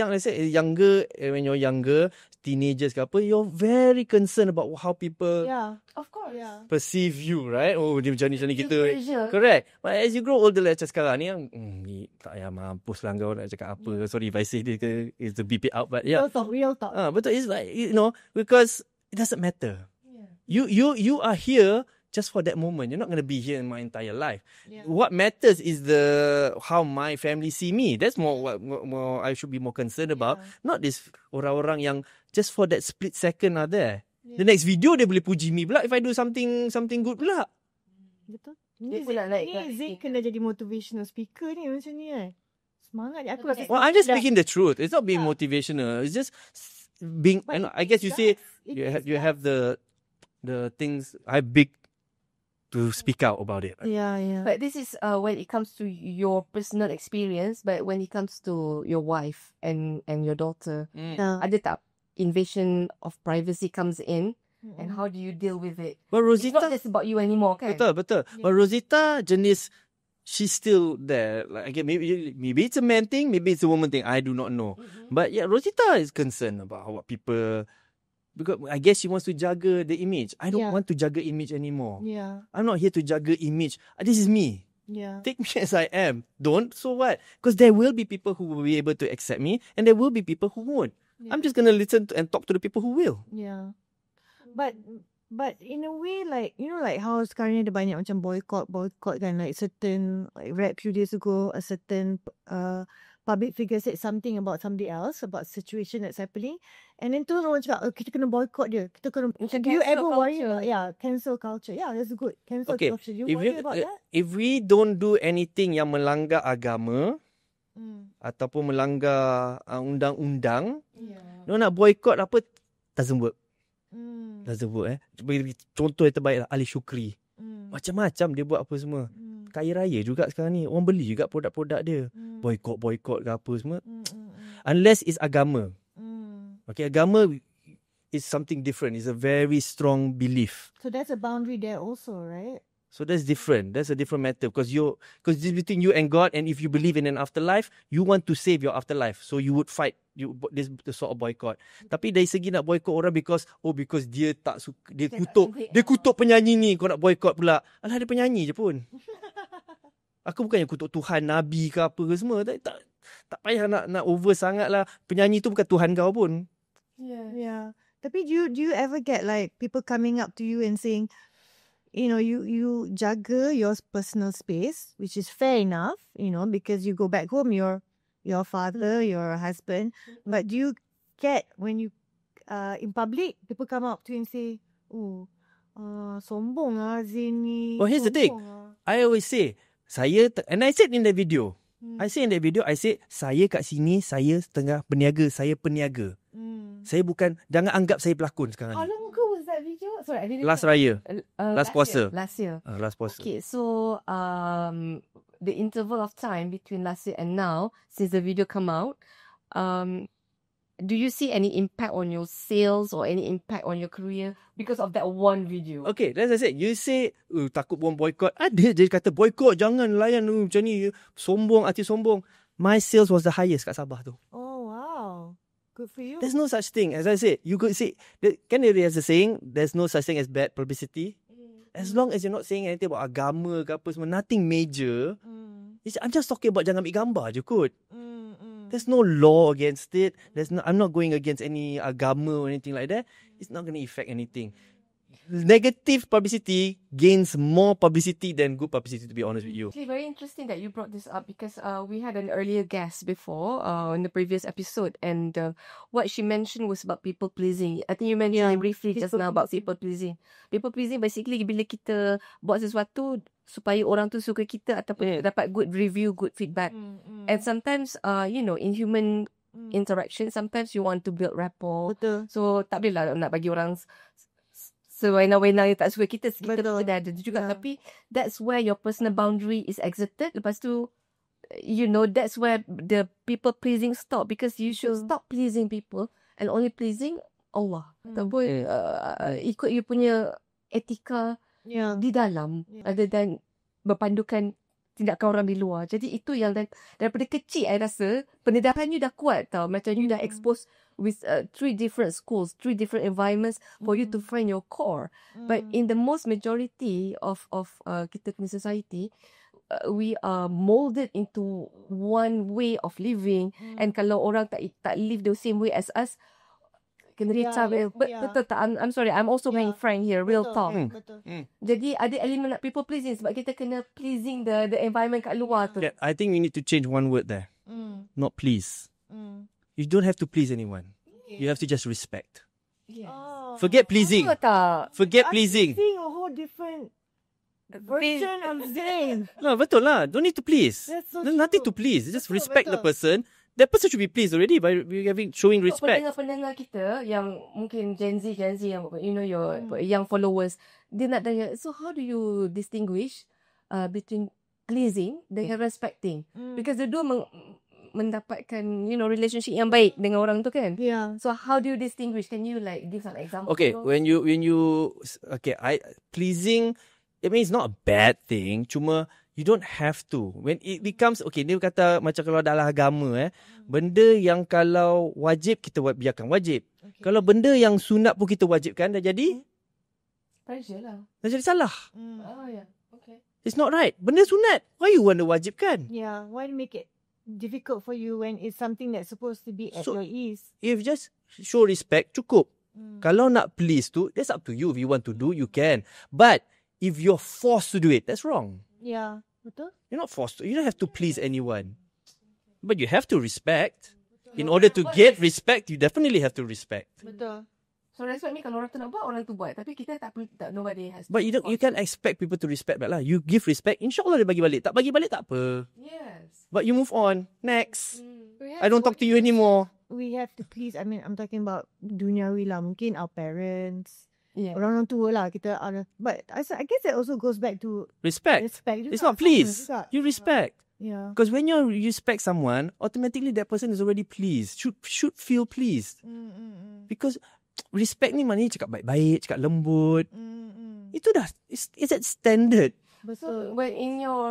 younger, when you're younger, teenagers ke apa, you're very concerned about how people Yeah. Of course. Yeah. perceive you, right? Oh, dia macam ni Feel kita. pressure. Correct. But as you grow older, like macam sekarang ni, ni tak payah mampus lah kau nak cakap apa. Sorry if I say this, it's to beep it out. But yeah. Real talk. Betul. It's like, because it doesn't matter. Yeah. You are here just for that moment. You're not going to be here in my entire life. Yeah. What matters is how my family see me. That's more I should be more concerned about. Not this orang-orang yang just for that split second are there. The next video dia boleh puji me pula if I do something good pula. Betul. Dia pun nak naikkan Ni Zain rating. kena jadi motivational speaker ni macam ni kan. Semangat ni. Aku rasa Well, I'm just dah- speaking the truth. It's not being motivational. It's just being. But I guess you say it you have the things I big to speak out about it. Yeah. But this is when it comes to your personal experience, but when it comes to your wife and your daughter, Yeah. ada tak invasion of privacy comes in, and how do you deal with it? Well, It's not Rosita, just about you anymore, kan? betul. Well, Rosita jenis, she's still there. Like again, maybe it's a man thing, maybe it's a woman thing. I do not know. But yeah, Rosita is concerned about what people. Because I guess she wants to jaga the image. I don't Yeah. want to jaga image anymore. Yeah. I'm not here to jaga image. This is me. Yeah. Take me as I am. Don't. So what? Because there will be people who will be able to accept me, and there will be people who won't. Yeah. I'm just gonna listen and talk to the people who will. Yeah. But in a way, like, like how sekarang ni ada banyak macam boycott kan, like certain, like right few days ago, a certain public figure said something about somebody else, about situation that's happening, and then terus orang cakap, kita kena boycott dia. Kita kena, Macam do you cancel ever worry culture. about, cancel culture? Yeah, that's good. Cancel Okay, culture. Do you if worry about that? if we don't do anything yang melanggar agama ataupun melanggar undang-undang, Yeah. nak boycott apa, doesn't work. Mm. Doesn't work. Contoh yang terbaik lah, Ali Shukri. Mm. Macam-macam dia buat apa semua. Mm. kaya raya juga sekarang ni. Orang beli juga produk-produk dia. Boycott ke apa semua. Unless it's agama. Okay, agama is something different. It's a very strong belief. So that's a boundary there also, right? So that's different. That's a different matter because it's between you and God, and if you believe in an afterlife, you want to save your afterlife. So you would fight this sort of boycott. Tapi dari segi nak boycott orang because dia tak suka, dia kutuk penyanyi ni, kau nak boycott pula. Alah, dia penyanyi je pun. Aku bukannya kutuk Tuhan, Nabi ke apa ke semua. Tak payah nak over sangat lah. Penyanyi tu bukan Tuhan kau pun. Yeah. Tapi do you ever get like people coming up to you and saying, you jaga your personal space, which is fair enough, because you go back home, your father, your husband. But do you get when you in public, people come up to you and say, sombong lah Zain ni. Well, here's the thing. I always say, and I said in the video, I said, saya kat sini, saya tengah berniaga, saya peniaga. Saya bukan, jangan anggap saya pelakon sekarang How ni. long ago was that video? Sorry, I didn't Last Raya. Last puasa. Last year. Last puasa. Okay, so the interval of time between last year and now, since the video come out, do you see any impact on your sales or any impact on your career because of that one video? Okay, as I said, you say takut orang boycott. Ada je kata boycott, jangan layan macam ni, sombong, artis sombong. My sales was the highest kat Sabah tu. Oh, wow. Good for you. There's no such thing. As I said, you could say, kan there is a saying, there's no such thing as bad publicity. As long as you're not saying anything about agama ke apa semua, nothing major. I'm just talking about jangan ambil gambar je kot. There's no law against it. I'm not going against any agama or anything like that. It's not going to affect anything. Negative publicity gains more publicity than good publicity, to be honest with you. Actually, very interesting that you brought this up because we had an earlier guest before in the previous episode, and what she mentioned was about people pleasing. I think you mentioned briefly just now about people pleasing. People pleasing basically bila kita buat sesuatu supaya orang tu suka kita ataupun dapat good review, good feedback. And sometimes, in human interaction, sometimes you want to build rapport. Betul. So tak boleh lah nak bagi orang sewena-wena yang tak suka kita. Kita dah ada juga. Tapi that's where your personal boundary is exited. Lepas tu, that's where the people pleasing stop. Because you should stop pleasing people and only pleasing Allah. Tak boleh ikut you punya etika di dalam other than berpandukan tindakan orang di luar. Jadi itu yang daripada kecil I rasa pendedahan you dah kuat tau. Macam you dah expose with 3 different schools, 3 different environments for you to find your core. But in the most majority of kita punya society, we are molded into one way of living. And kalau orang tak live the same way as us, kena recap. Betul tak? I'm sorry, I'm also being frank here, real talk. Jadi ada elemen nak people pleasing sebab kita kena pleasing the environment kat luar tu. Yeah, I think we need to change one word there. Not please. You don't have to please anyone. You have to just respect. Forget pleasing. Forget pleasing. Seeing a whole different version of Zain. No, betul lah. Don't need to please. So There's nothing to please. Just respect the person. That person should be pleased already by showing respect. Pendengar kita yang mungkin Gen Z yang your young followers, dia nak tanya, so how do you distinguish between pleasing dengan respecting? Because the dua mendapatkan relationship yang baik dengan orang tu kan. So how do you distinguish? Can you give some example? Okay, when you pleasing, I mean it's not a bad thing. Cuma you don't have to. When it becomes dia kata macam kalau dalam agama benda yang kalau wajib kita biarkan wajib. Kalau benda yang sunat pun kita wajibkan, dah jadi pressure lah. Dah jadi salah. Okay. It's not right. Benda sunat, why you want to wajibkan? Yeah, why make it difficult for you when it's something that's supposed to be at your ease? If just show respect, cukup. Kalau nak please tu, that's up to you. If you want to do, you can. But if you're forced to do it, that's wrong. Yeah, betul. You're not forced to. You don't have to please anyone. But you have to respect. In order to get respect, you definitely have to respect. Betul. So respect ni kalau orang tu nak buat, orang tu buat. Tapi kita tak nobody has to. But you can't expect people to respect back lah. You give respect, insyaAllah dia bagi balik. Tak bagi balik tak apa. Yes. But you move on. Next. I don't talk to you anymore. We have to please. I mean, I'm talking about duniawi lah. Mungkin our parents, Yeah. orang tua lah kita ada. But I guess that also goes back to Respect. respect juga. It's not Sama please. juga. You respect. Yeah. Because when you respect someone, automatically that person is already pleased. Should feel pleased. Because respect ni maknanya cakap baik-baik, cakap lembut. Itu dah it's that standard. Betul. When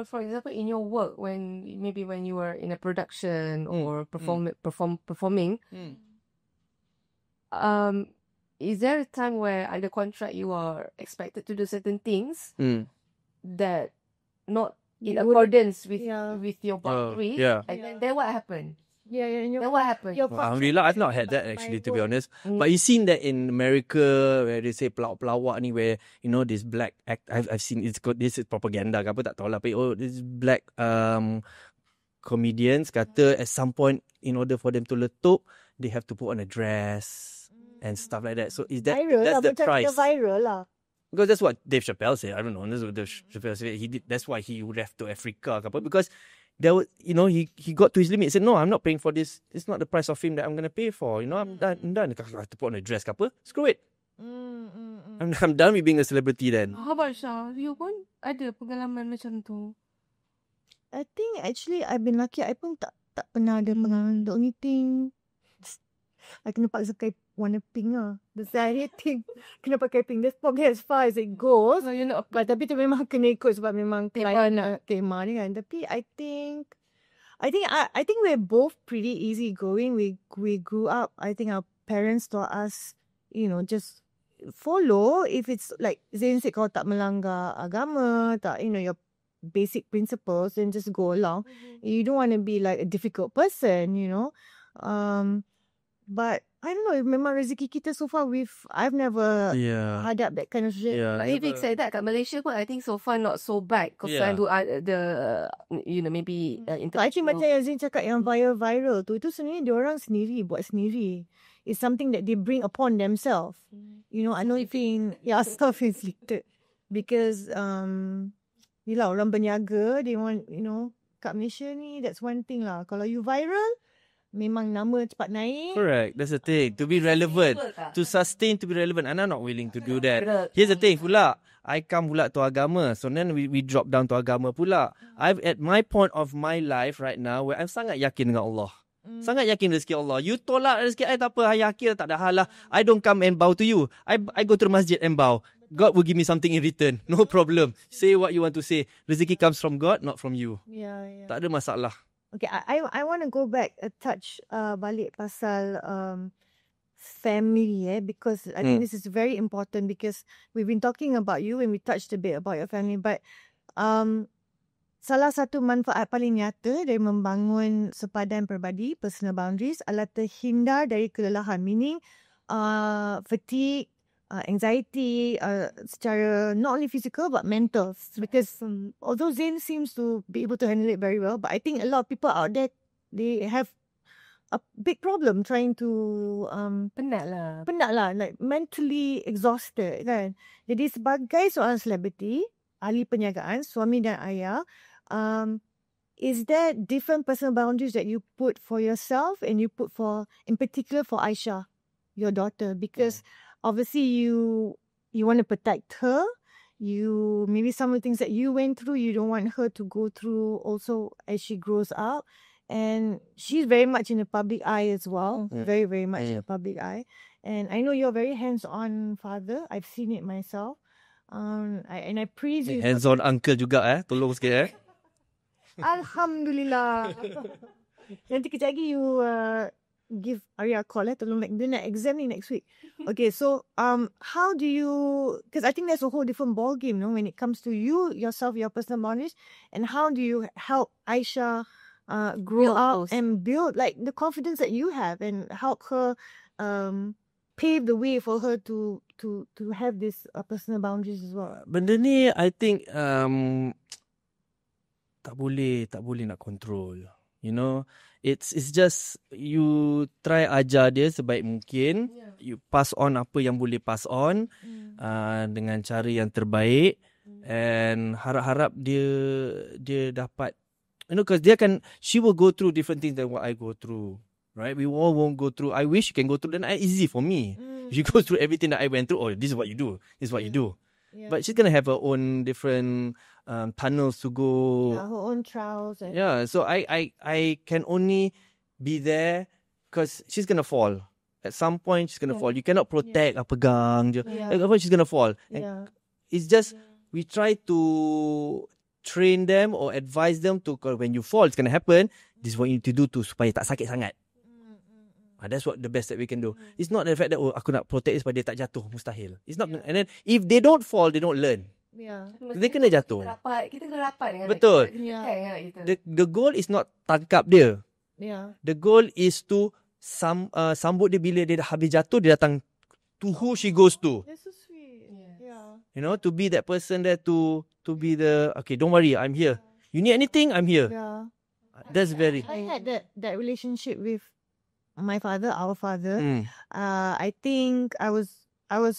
for example, in your work, when you were in a production or performing, is there a time where under contract you are expected to do certain things that not in accordance with your boundaries? And then what happened? And Then what happened? Alhamdulillah, I've not had that actually, to be honest. But you've seen that in America, where they say pelawak ni, where this black act. I've seen this is propaganda ke apa tak tahu lah. But this black comedians kata at some point, in order for them to letup, they have to put on a dress and stuff like that. So is that viral that's lah, the price? viral lah. Because that's what Dave Chappelle said. I don't know. That's what Dave Chappelle said. He did. That's why he left to Africa ke apa, because there was, he got to his limit. He said, no, I'm not paying for this. It's not the price of fame that I'm going to pay for. I'm done. I have to put on a dress ke apa. Screw it. I'm done with being a celebrity then. How about Shah? You pun ada pengalaman macam tu? I think actually I've been lucky. I pun tak pernah ada pengalaman. The only thing I kena paksa pakai warna pink lah. That's the only thing. Kena pakai pink. That's probably as far as it goes. So, But tapi tu memang kena ikut sebab memang klien nak tema ni kan. Tapi I think we're both pretty easy going. We grew up. I think our parents taught us, just follow. If it's like Zain said, kalau tak melanggar agama, tak your basic principles, then just go along. You don't want to be like a difficult person, But I don't know, memang rezeki kita so far I've never hadap that kind of shit. But if it's like that kat Malaysia pun, I think so far not so bad. Because I do maybe actually macam yang Zain cakap yang viral tu, itu sebenarnya diorang sendiri buat sendiri. It's something that they bring upon themselves. I know self-inflicted. Because yelah, orang berniaga, they want, kat Malaysia ni, that's one thing lah. Kalau you viral, memang nama cepat naik. Correct. That's the thing. To be relevant. To sustain, to be relevant. And I'm not willing to do that. Here's the thing pula. I come pula to agama. So then we drop down to agama pula. I've at my point of my life right now where I'm sangat yakin dengan Allah. Sangat yakin rezeki Allah. You tolak rezeki I tak apa. I yakin tak ada hal lah. I don't come and bow to you. I go to the masjid and bow. God will give me something in return. No problem. Say what you want to say. Rezeki comes from God, not from you. Yeah. Tak ada masalah. Okay, I want to go back a touch balik pasal family because I think this is very important because we've been talking about you and we touched a bit about your family, but salah satu manfaat paling nyata dari membangun sepadan peribadi, personal boundaries, adalah terhindar dari kelelahan, meaning fatigue, anxiety, secara not only physical but mental. Because although Zain seems to be able to handle it very well, but I think a lot of people out there, they have a big problem trying to penat lah, like mentally exhausted kan. Jadi sebagai seorang selebriti, ahli perniagaan, suami dan ayah, is there different personal boundaries that you put for yourself and you put in particular for Aisha, your daughter? Because obviously you want to protect her. Maybe some of the things that you went through, you don't want her to go through also as she grows up. And she's very much in the public eye as well. Very, very much in the public eye. And I know you're a very hands-on father. I've seen it myself. And I praise you. Hands-on uncle juga tolong sikit Alhamdulillah. Nanti kejap lagi you give Arya a call tolong dia nak exam ni next week. Okay, so how do you, because I think there's a whole different ball game, when it comes to you yourself, your personal boundaries, and how do you help Aisha grow up and build like the confidence that you have and help her pave the way for her to have this personal boundaries as well? Benda ni I think tak boleh nak control. It's just you try ajar dia sebaik mungkin. You pass on apa yang boleh pass on dengan cara yang terbaik, and harap-harap dia dapat, because she will go through different things than what I go through right? We all won't go through. I wish you can go through. Then easy for me. She goes through everything that I went through. Oh, this is what you do. This is what you do. Yeah. But she's gonna have her own different tunnels to go. Yeah, her own trials. And Yeah, so I can only be there because she's gonna fall. At some point, she's gonna fall. You cannot protect pegang je. Yeah. At some point, she's gonna fall. And yeah. it's just we try to train them or advise them to when you fall, it's gonna happen. This is what you need to do to supaya tak sakit sangat. That's what the best that we can do. It's not the fact that aku nak protect dia supaya dia tak jatuh. Mustahil. It's not. And then if they don't fall, they don't learn. Yeah. Dia kena jatuh. Kita kena rapat dengan Betul. Yeah. The goal is not tangkap dia. Yeah. The goal is to sambut dia bila dia dah habis jatuh, dia datang to who she goes to. That's so sweet. Yeah. You know, to be that person there to be the, okay, don't worry, I'm here. You need anything, I'm here. Yeah. That's very... I had that relationship with my father, our father. Mm. I think I was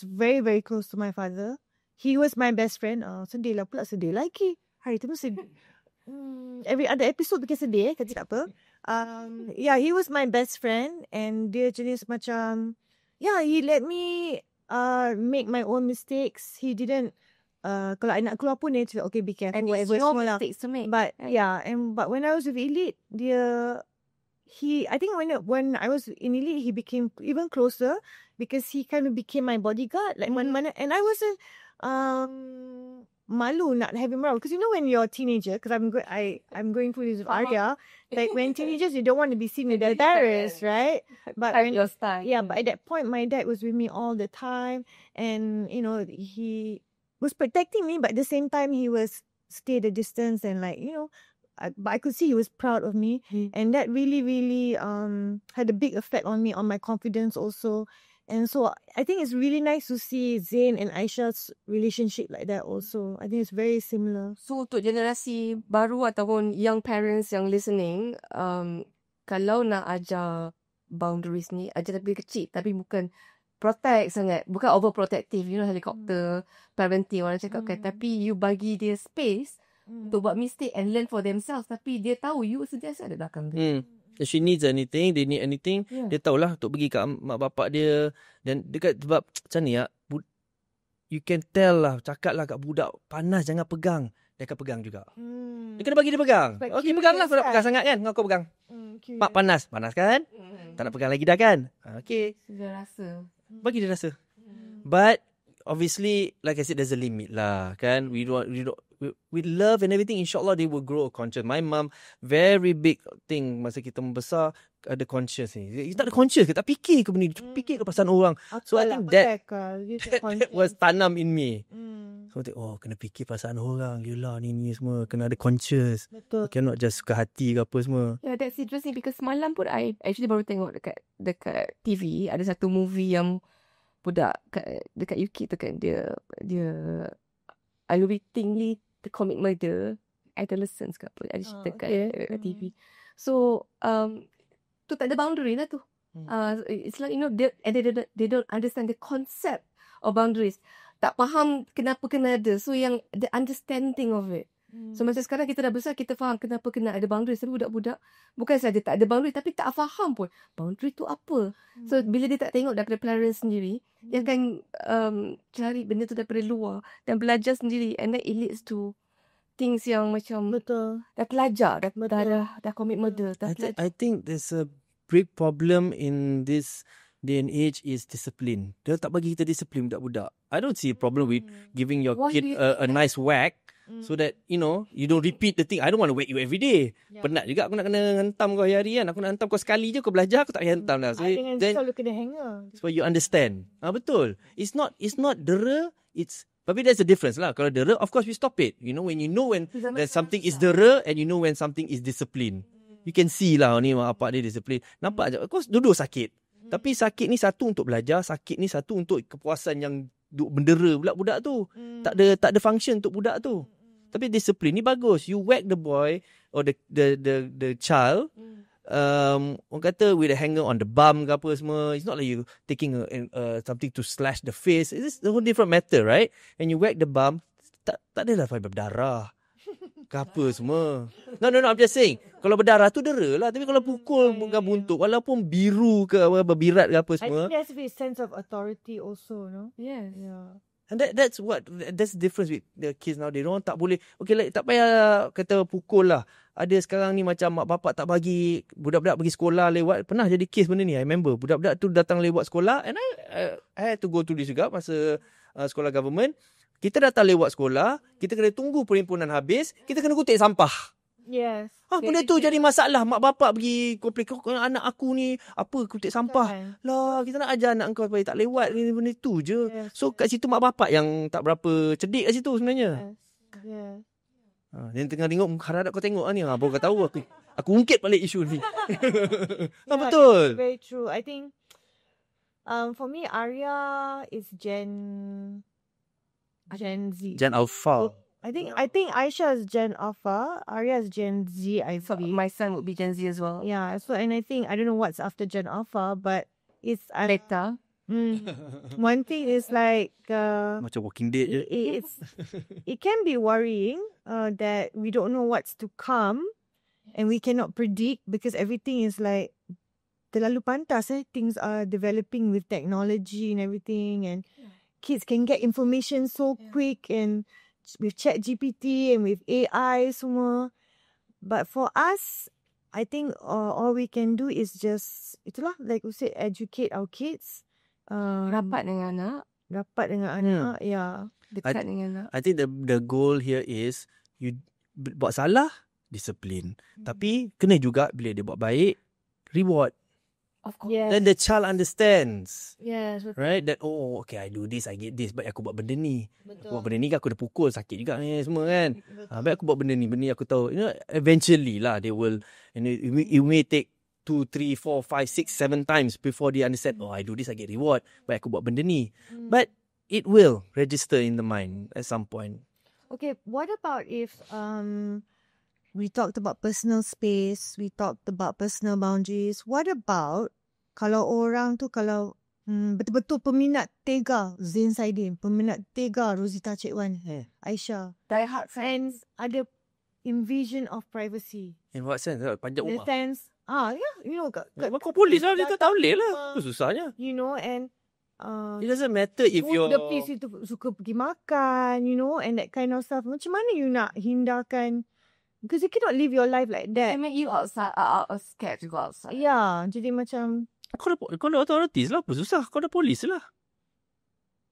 very, very close to my father. He was my best friend. Sedih lah pula, sedih lagi. Hari tu pun sedih. Every other episode bikin sedih, kata tak apa. Yeah, he was my best friend and dia jenis macam, yeah, he let me make my own mistakes. He didn't kalau I nak keluar pun dia cakap, okay, be careful, And it's whatever, your semua lah. mistakes to make. But yeah, but when I was with Elite, I think when I was in Elite, he became even closer because he kind of became my bodyguard. Like mana-mana, and I wasn't malu not have him around because you know when you're a teenager, because I'm going through this with Arya, like when teenagers you don't want to be seen with their parents, right? But Your style. yeah, but at that point my dad was with me all the time, and you know he was protecting me, but at the same time he was stayed a distance and like, you know, but I could see he was proud of me, and that really, really had a big effect on me, on my confidence also. And so I think it's really nice to see Zain and Aisha's relationship like that also. I think it's very similar. So untuk generasi baru ataupun young parents yang listening, kalau nak ajar boundaries ni, ajar lebih kecil tapi bukan protect sangat, bukan overprotective, you know, helicopter parenting orang cakap kan, tapi you bagi dia space untuk buat mistake and learn for themselves, tapi dia tahu you sentiasa ada belakang dia. If she needs anything, they need anything, dia tahulah untuk pergi kat mak bapak dia. Dan dekat sebab macam ni you can tell lah, cakap lah kat budak, panas jangan pegang, dia akan pegang juga. Dia kena bagi dia pegang. Okay, pegang lah, kau nak pegang sangat kan, kau pegang. Mak panas kan? Tak nak pegang lagi dah kan? Okay, Dia rasa. bagi dia rasa. But obviously, like I said, there's a limit lah kan. We love and everything, insyaAllah they will grow conscious. My mom, very big thing masa kita membesar, ada conscious ni. Kita tak ada conscious ke? Tak fikir ke benda ni? Fikir ke perasaan orang? So I think that was tanam in me. So I think, kena fikir perasaan orang. Yelah ni semua. Kena ada conscious. Betul. Cannot just suka hati ke apa semua. Yeah, that's interesting because semalam pun I actually baru tengok dekat TV, ada satu movie yang budak dekat UK tu kan, dia unwittingly commit murder, adolescents ke apa, ada cerita kat TV. So tu tak ada boundary lah tu. It's like, you know, they don't understand the concept of boundaries. Tak faham kenapa kena ada. So yang the understanding of it. So masa sekarang kita dah besar, kita faham kenapa kena ada boundaries. Tapi budak-budak bukan saja tak ada boundary, tapi tak faham pun boundary tu apa. So bila dia tak tengok daripada parents sendiri, dia akan cari benda tu daripada luar dan belajar sendiri, and then it leads to things yang macam dah pelajar, dah commit murder. I think there's a big problem in this day and age is discipline. Dia tak bagi kita disiplin budak-budak. I don't see a problem with giving your kid a nice whack so that, you know, you don't repeat the thing. I don't want to whack you every day. Penat juga aku nak kena hentam kau hari-hari kan. Aku nak hentam kau sekali je, kau belajar aku tak payah hentam dah. So then selalu kena hanger. So you understand. Betul. It's not dera, it's tapi there's a difference lah. Kalau dera, of course we stop it. You know when there's something is dera and you know when something is discipline. You can see lah ni mak bapak dia disiplin. Nampak je. Of course duduk sakit. Tapi sakit ni satu untuk belajar, sakit ni satu untuk kepuasan yang duk bendera pula budak tu. Tak ada function untuk budak tu. Tapi disiplin ni bagus. You whack the boy or the child, orang kata with a hanger on the bum ke apa semua. It's not like you taking something to slash the face. It's a whole different matter, right? And you whack the bum, tak adalah berdarah ke apa semua. No, I'm just saying. Kalau berdarah tu dera lah. Tapi kalau pukul bukan buntut, walaupun biru ke apa, birat ke apa I semua. think there's a sense of authority also, no? Yes. Yeah. And that's the difference with the kids now. They don't tak boleh, okay like, tak payah kata pukul lah. Ada sekarang ni macam mak bapak tak bagi budak-budak pergi sekolah lewat. Pernah jadi kes benda ni. I remember budak-budak tu datang lewat sekolah and I had to go through this juga masa sekolah government. Kita datang lewat sekolah, kita kena tunggu perhimpunan habis, kita kena kutip sampah. Yes. Benda tu jadi masalah. Mak bapak pergi komplain, anak aku ni apa kutip sampah. Kan? Lah, kita nak ajar anak kau supaya tak lewat benda tu je. Yes. So kat situ mak bapak yang tak berapa cerdik kat situ sebenarnya. Yes. Dia tengah tengok, harap kau tengok ni. Baru kau tahu aku ungkit balik isu ni. Betul. Very true. I think for me Arya is Gen Z. Gen Alpha. I think Aisha is Gen Alpha, Arya is Gen Z, I So feel. my son would be Gen Z as well. Yeah, so and I think I don't know what's after Gen Alpha, but it's Later. one thing is like Macam Walking Dead je. it can be worrying that we don't know what's to come and we cannot predict because everything is like terlalu pantas. Things are developing with technology and everything, and kids can get information so quick and with ChatGPT and with AI semua. But for us, I think all we can do is just itulah, like we said, educate our kids. Rapat dengan anak. Rapat dengan anak, yeah. Dekat dengan anak. I think the goal here is you buat salah, disiplin. Tapi kena juga bila dia buat baik, reward. Of course. Yes. Then the child understands. Yes. Right? That, okay, I do this, I get this. Baik aku buat benda ni. Betul. Buat benda ni kan aku dah pukul, sakit juga ni semua kan. Baik aku buat benda ni aku tahu. Eventually lah, they will, it may take 2, 3, 4, 5, 6, 7 times before they understand, I do this, I get reward. Baik aku buat benda ni. But it will register in the mind at some point. Okay, what about if we talked about personal space, we talked about personal boundaries. What about kalau orang tu betul-betul peminat Tega Zain Saidin, peminat Tega Rozita Cik Wan, Aisyah, Die hard friends ada invasion of privacy. In what sense? Panjat In the rumah. sense, you know, Kau polis lah, dia tak boleh lah. Apa susahnya? you know, and It doesn't matter if you're... the place itu suka pergi makan, you know, and that kind of stuff. Macam mana you nak hindarkan? Because you cannot live your life like that. I mean, you outside are scared to go outside. Yeah, jadi macam. Kau dah authorities lah, apa susah? Kau dah polis lah.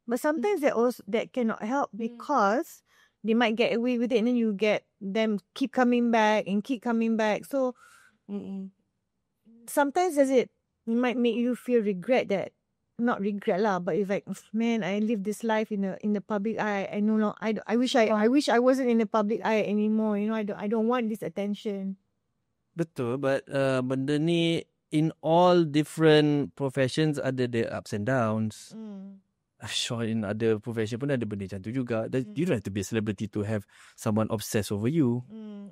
But sometimes that cannot help because they might get away with it, and then you get them keep coming back and keep coming back. So sometimes it might make you feel regret that. Not regret lah, but it's like, man, I live this life in the public eye. I no longer, I wish I wasn't in the public eye anymore. You know, I don't want this attention. Betul, but benda ni in all different professions ada the ups and downs. I'm sure in other profession pun ada benda macam tu juga. You don't have to be a celebrity to have someone obsessed over you.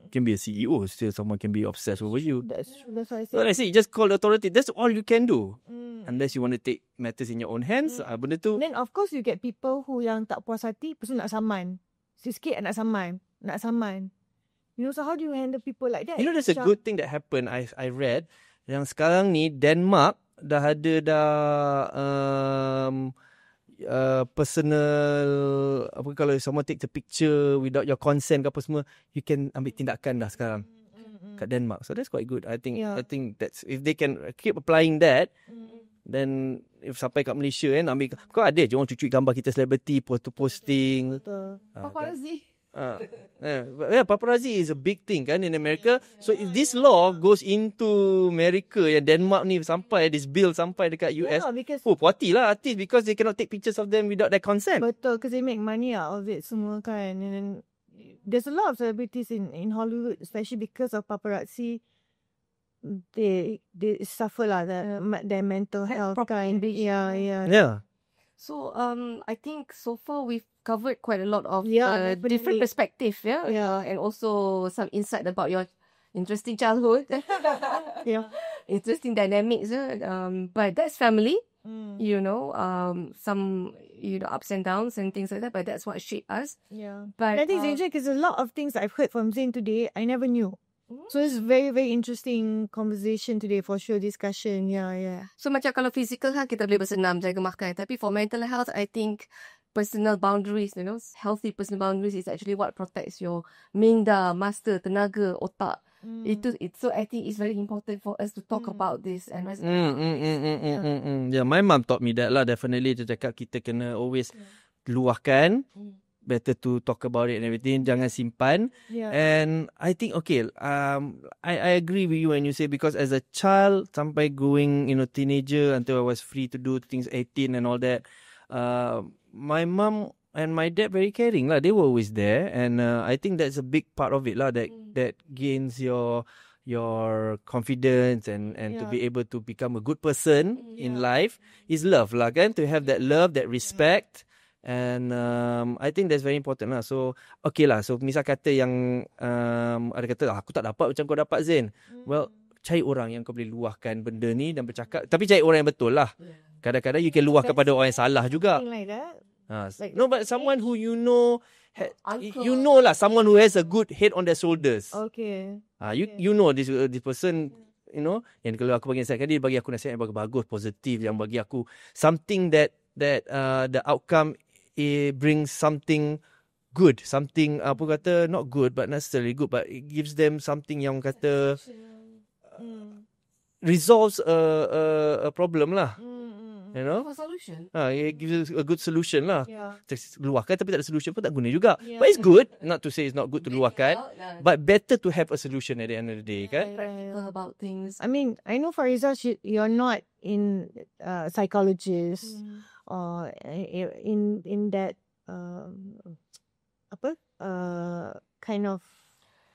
You can be a CEO, still someone can be obsessed over you. That's true. That's what I So said. like I say, you just call the authority. That's all you can do. Unless you want to take matters in your own hands. Benda tu. Then of course you get people who yang tak puas hati, lepas tu nak saman. Sikit nak saman. You know, so how do you handle people like that? You know, there's a good thing that happened. I read yang sekarang ni Denmark dah ada personal, apa kalau someone take the picture without your consent ke apa semua, you can ambil tindakan dah sekarang kat Denmark. So that's quite good. I think that's, if they can keep applying that, then if sampai kat Malaysia ambil, kau ada je orang cucuk gambar kita celebrity posting. Betul. Paparazzi. Paparazzi is a big thing kan in America. So if this law goes into America, yang Denmark ni sampai, this bill sampai dekat US, because puati lah artis because they cannot take pictures of them without their consent. betul, because they make money out of it semua kan. And then there's a lot of celebrities in Hollywood, especially because of paparazzi. They suffer lah their mental health kind. Yeah. So I think so far we've covered quite a lot of definitely. different perspective, and also some insight about your interesting childhood, interesting dynamics. But that's family, you know, some ups and downs and things like that. But that's what shaped us. Yeah. But I think it's interesting because a lot of things I've heard from Zain today, I never knew. So it's very, very interesting conversation today for sure, discussion. Yeah. So macam kalau physical kan kita boleh bersenam, jaga makan. Tapi for mental health, I think personal boundaries, healthy personal boundaries is actually what protects your minda, masa, tenaga, otak. So I think it's very important for us to talk about this and Yeah, my mum taught me that lah. Definitely dia cakap kita kena always luahkan. Better to talk about it and everything. Jangan simpan. Yeah. And I think I agree with you when you say, because as a child sampai growing teenager until I was free to do things 18 and all that, my mum and my dad very caring lah. They were always there, and I think that's a big part of it lah. That gains your confidence and to be able to become a good person in life is love lah kan. To have that love, that respect. And I think that's very important lah. So okay lah. So misal kata yang ada kata aku tak dapat macam kau dapat Zain. Well, cari orang yang kau boleh luahkan benda ni dan bercakap. Tapi cari orang yang betul lah. Kadang-kadang you can luahkan pada orang yang salah juga. Like that. No, but someone who lah, someone who has a good head on their shoulders. Okay. You know this person, yang kalau aku bagi nasihat dia bagi aku nasihat yang bagus, positif, yang bagi aku something that the outcome brings something good, something not good but necessarily good, but it gives them something yang kata resolves a problem lah. a solution. It gives a good solution lah. Yeah. Luahkan tapi tak ada solution pun tak guna juga. But it's good. Not to say it's not good to luahkan, but better to have a solution at the end of the day, kan? Practical about things. I mean, I know Farizah, you're not in psychologist or in that kind of.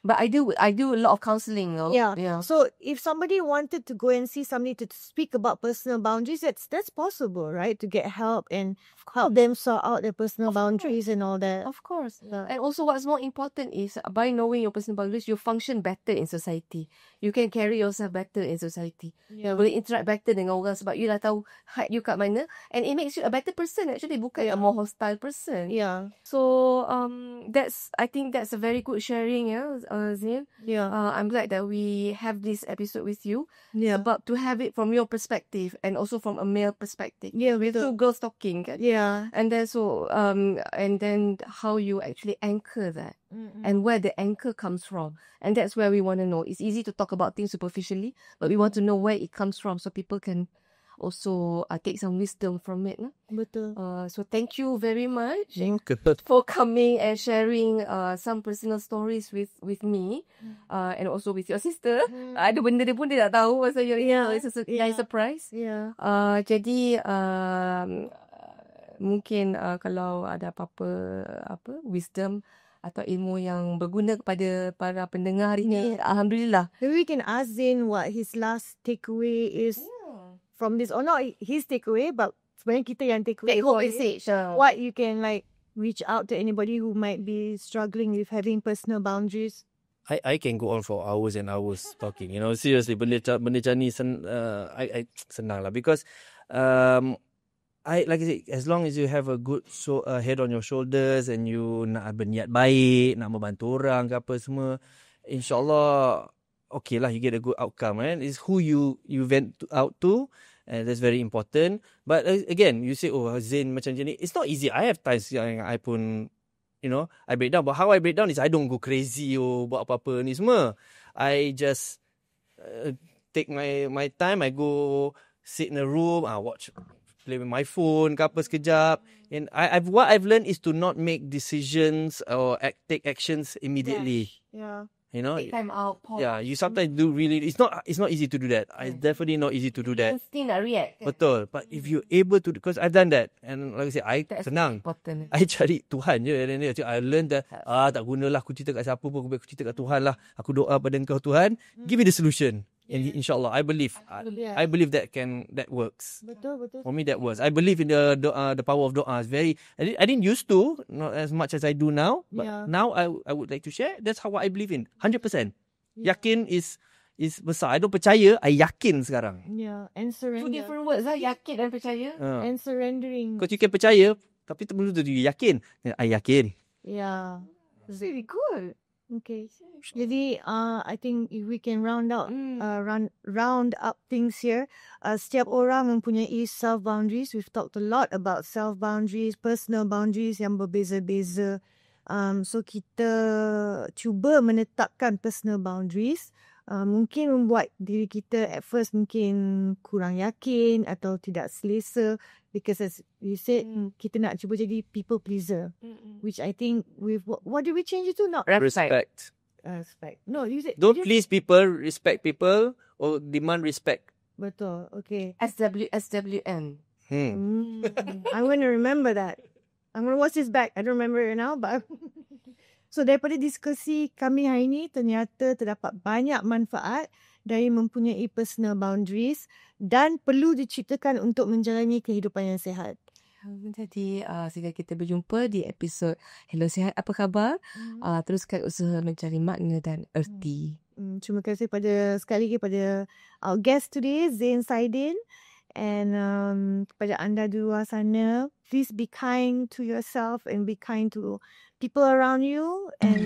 But I do a lot of counselling. Yeah. So if somebody wanted to go and see somebody to speak about personal boundaries, that's possible, right? To get help and help them sort out their personal boundaries and all that. Of course. Yeah. And also what's more important is by knowing your personal boundaries, you function better in society. You can carry yourself better in society. Yeah. Boleh interact better dengan orang sebab you dah tahu height you kat mana. And it makes you a better person actually, bukan a more hostile person. Yeah. So I think that's a very good sharing, Zain. Yeah. I'm glad that we have this episode with you. Yeah. About to have it from your perspective and also from a male perspective. Yeah, With two girls talking. Kan? Yeah. And then and then how you actually anchor that. And where the anchor comes from. And that's where we want to know. It's easy to talk about things superficially, but we want to know where it comes from so people can also take some wisdom from it. Betul. So thank you very much Good. for coming and sharing some personal stories with me and also with your sister. Ada benda dia pun dia tak tahu pasal it's a surprise. Yeah. Jadi mungkin kalau ada apa wisdom atau ilmu yang berguna kepada para pendengar hari ni, alhamdulillah. Maybe we can ask Zain what his last takeaway is from this, or not his takeaway, but sebenarnya kita yang takeaway. Take home message. What you can reach out to anybody who might be struggling with having personal boundaries. I can go on for hours and hours talking. Seriously, benda macam ni I senang lah, because like I said, as long as you have a good head on your shoulders and you nak berniat baik, nak membantu orang ke apa semua, insyaAllah, okay lah, you get a good outcome. Right? It's who you vent out to, and that's very important. But again, you say, Zain macam ni, it's not easy. I have times yang I pun, I break down. But how I break down is I don't go crazy buat apa-apa ni semua. I just take my time. I go sit in a room, play with my phone ke apa sekejap. And what I've learned is to not make decisions or take actions immediately. Yeah. Take time out. Pause. Yeah, you sometimes do really. It's not easy to do that. It's definitely not easy to do that. Mesti nak react. Betul. But if you're able to, because I've done that, and like I say, That's senang. important. I cari Tuhan je. And then I learned that tak gunalah aku cerita kat siapa pun, aku cerita kat Tuhan lah. Aku doa pada Engkau Tuhan, give me the solution. And insyaAllah, I believe that works. Betul. For me, that works. I believe in the power of doa. It's very. I didn't used to, not as much as I do now. But now I would like to share. That's how I believe in. 100%. Yakin is besar. I don't percaya. I yakin sekarang. Yeah, and surrender. Two different words lah, yakin dan percaya. And surrendering. Because you can percaya, tapi belum tentu you yakin. I yakin. Yeah. It's very good. Okay. Jadi, I think if we can round up things here. Setiap orang mempunyai self boundaries. We've talked a lot about self boundaries, personal boundaries yang berbeza-beza. So kita cuba menetapkan personal boundaries. Mungkin membuat diri kita at first mungkin kurang yakin atau tidak selesa, because as you said, kita nak cuba jadi people pleaser, which I think with what did we change it to? Not Respect. respect. No, you said Don't please people, respect people, or demand respect. betul. Okay. SWN. I'm going to remember that. I'm going to watch this back. I don't remember it now, but so daripada diskusi kami hari ini, ternyata terdapat banyak manfaat dari mempunyai personal boundaries dan perlu diciptakan untuk menjalani kehidupan yang sihat. Jadi sehingga kita berjumpa di episod Hello Sihat, apa khabar? Teruskan usaha mencari makna dan erti. Terima kasih sekali lagi pada our guest today, Zain Saidin. And kepada anda di luar sana, please be kind to yourself and be kind to people around you. And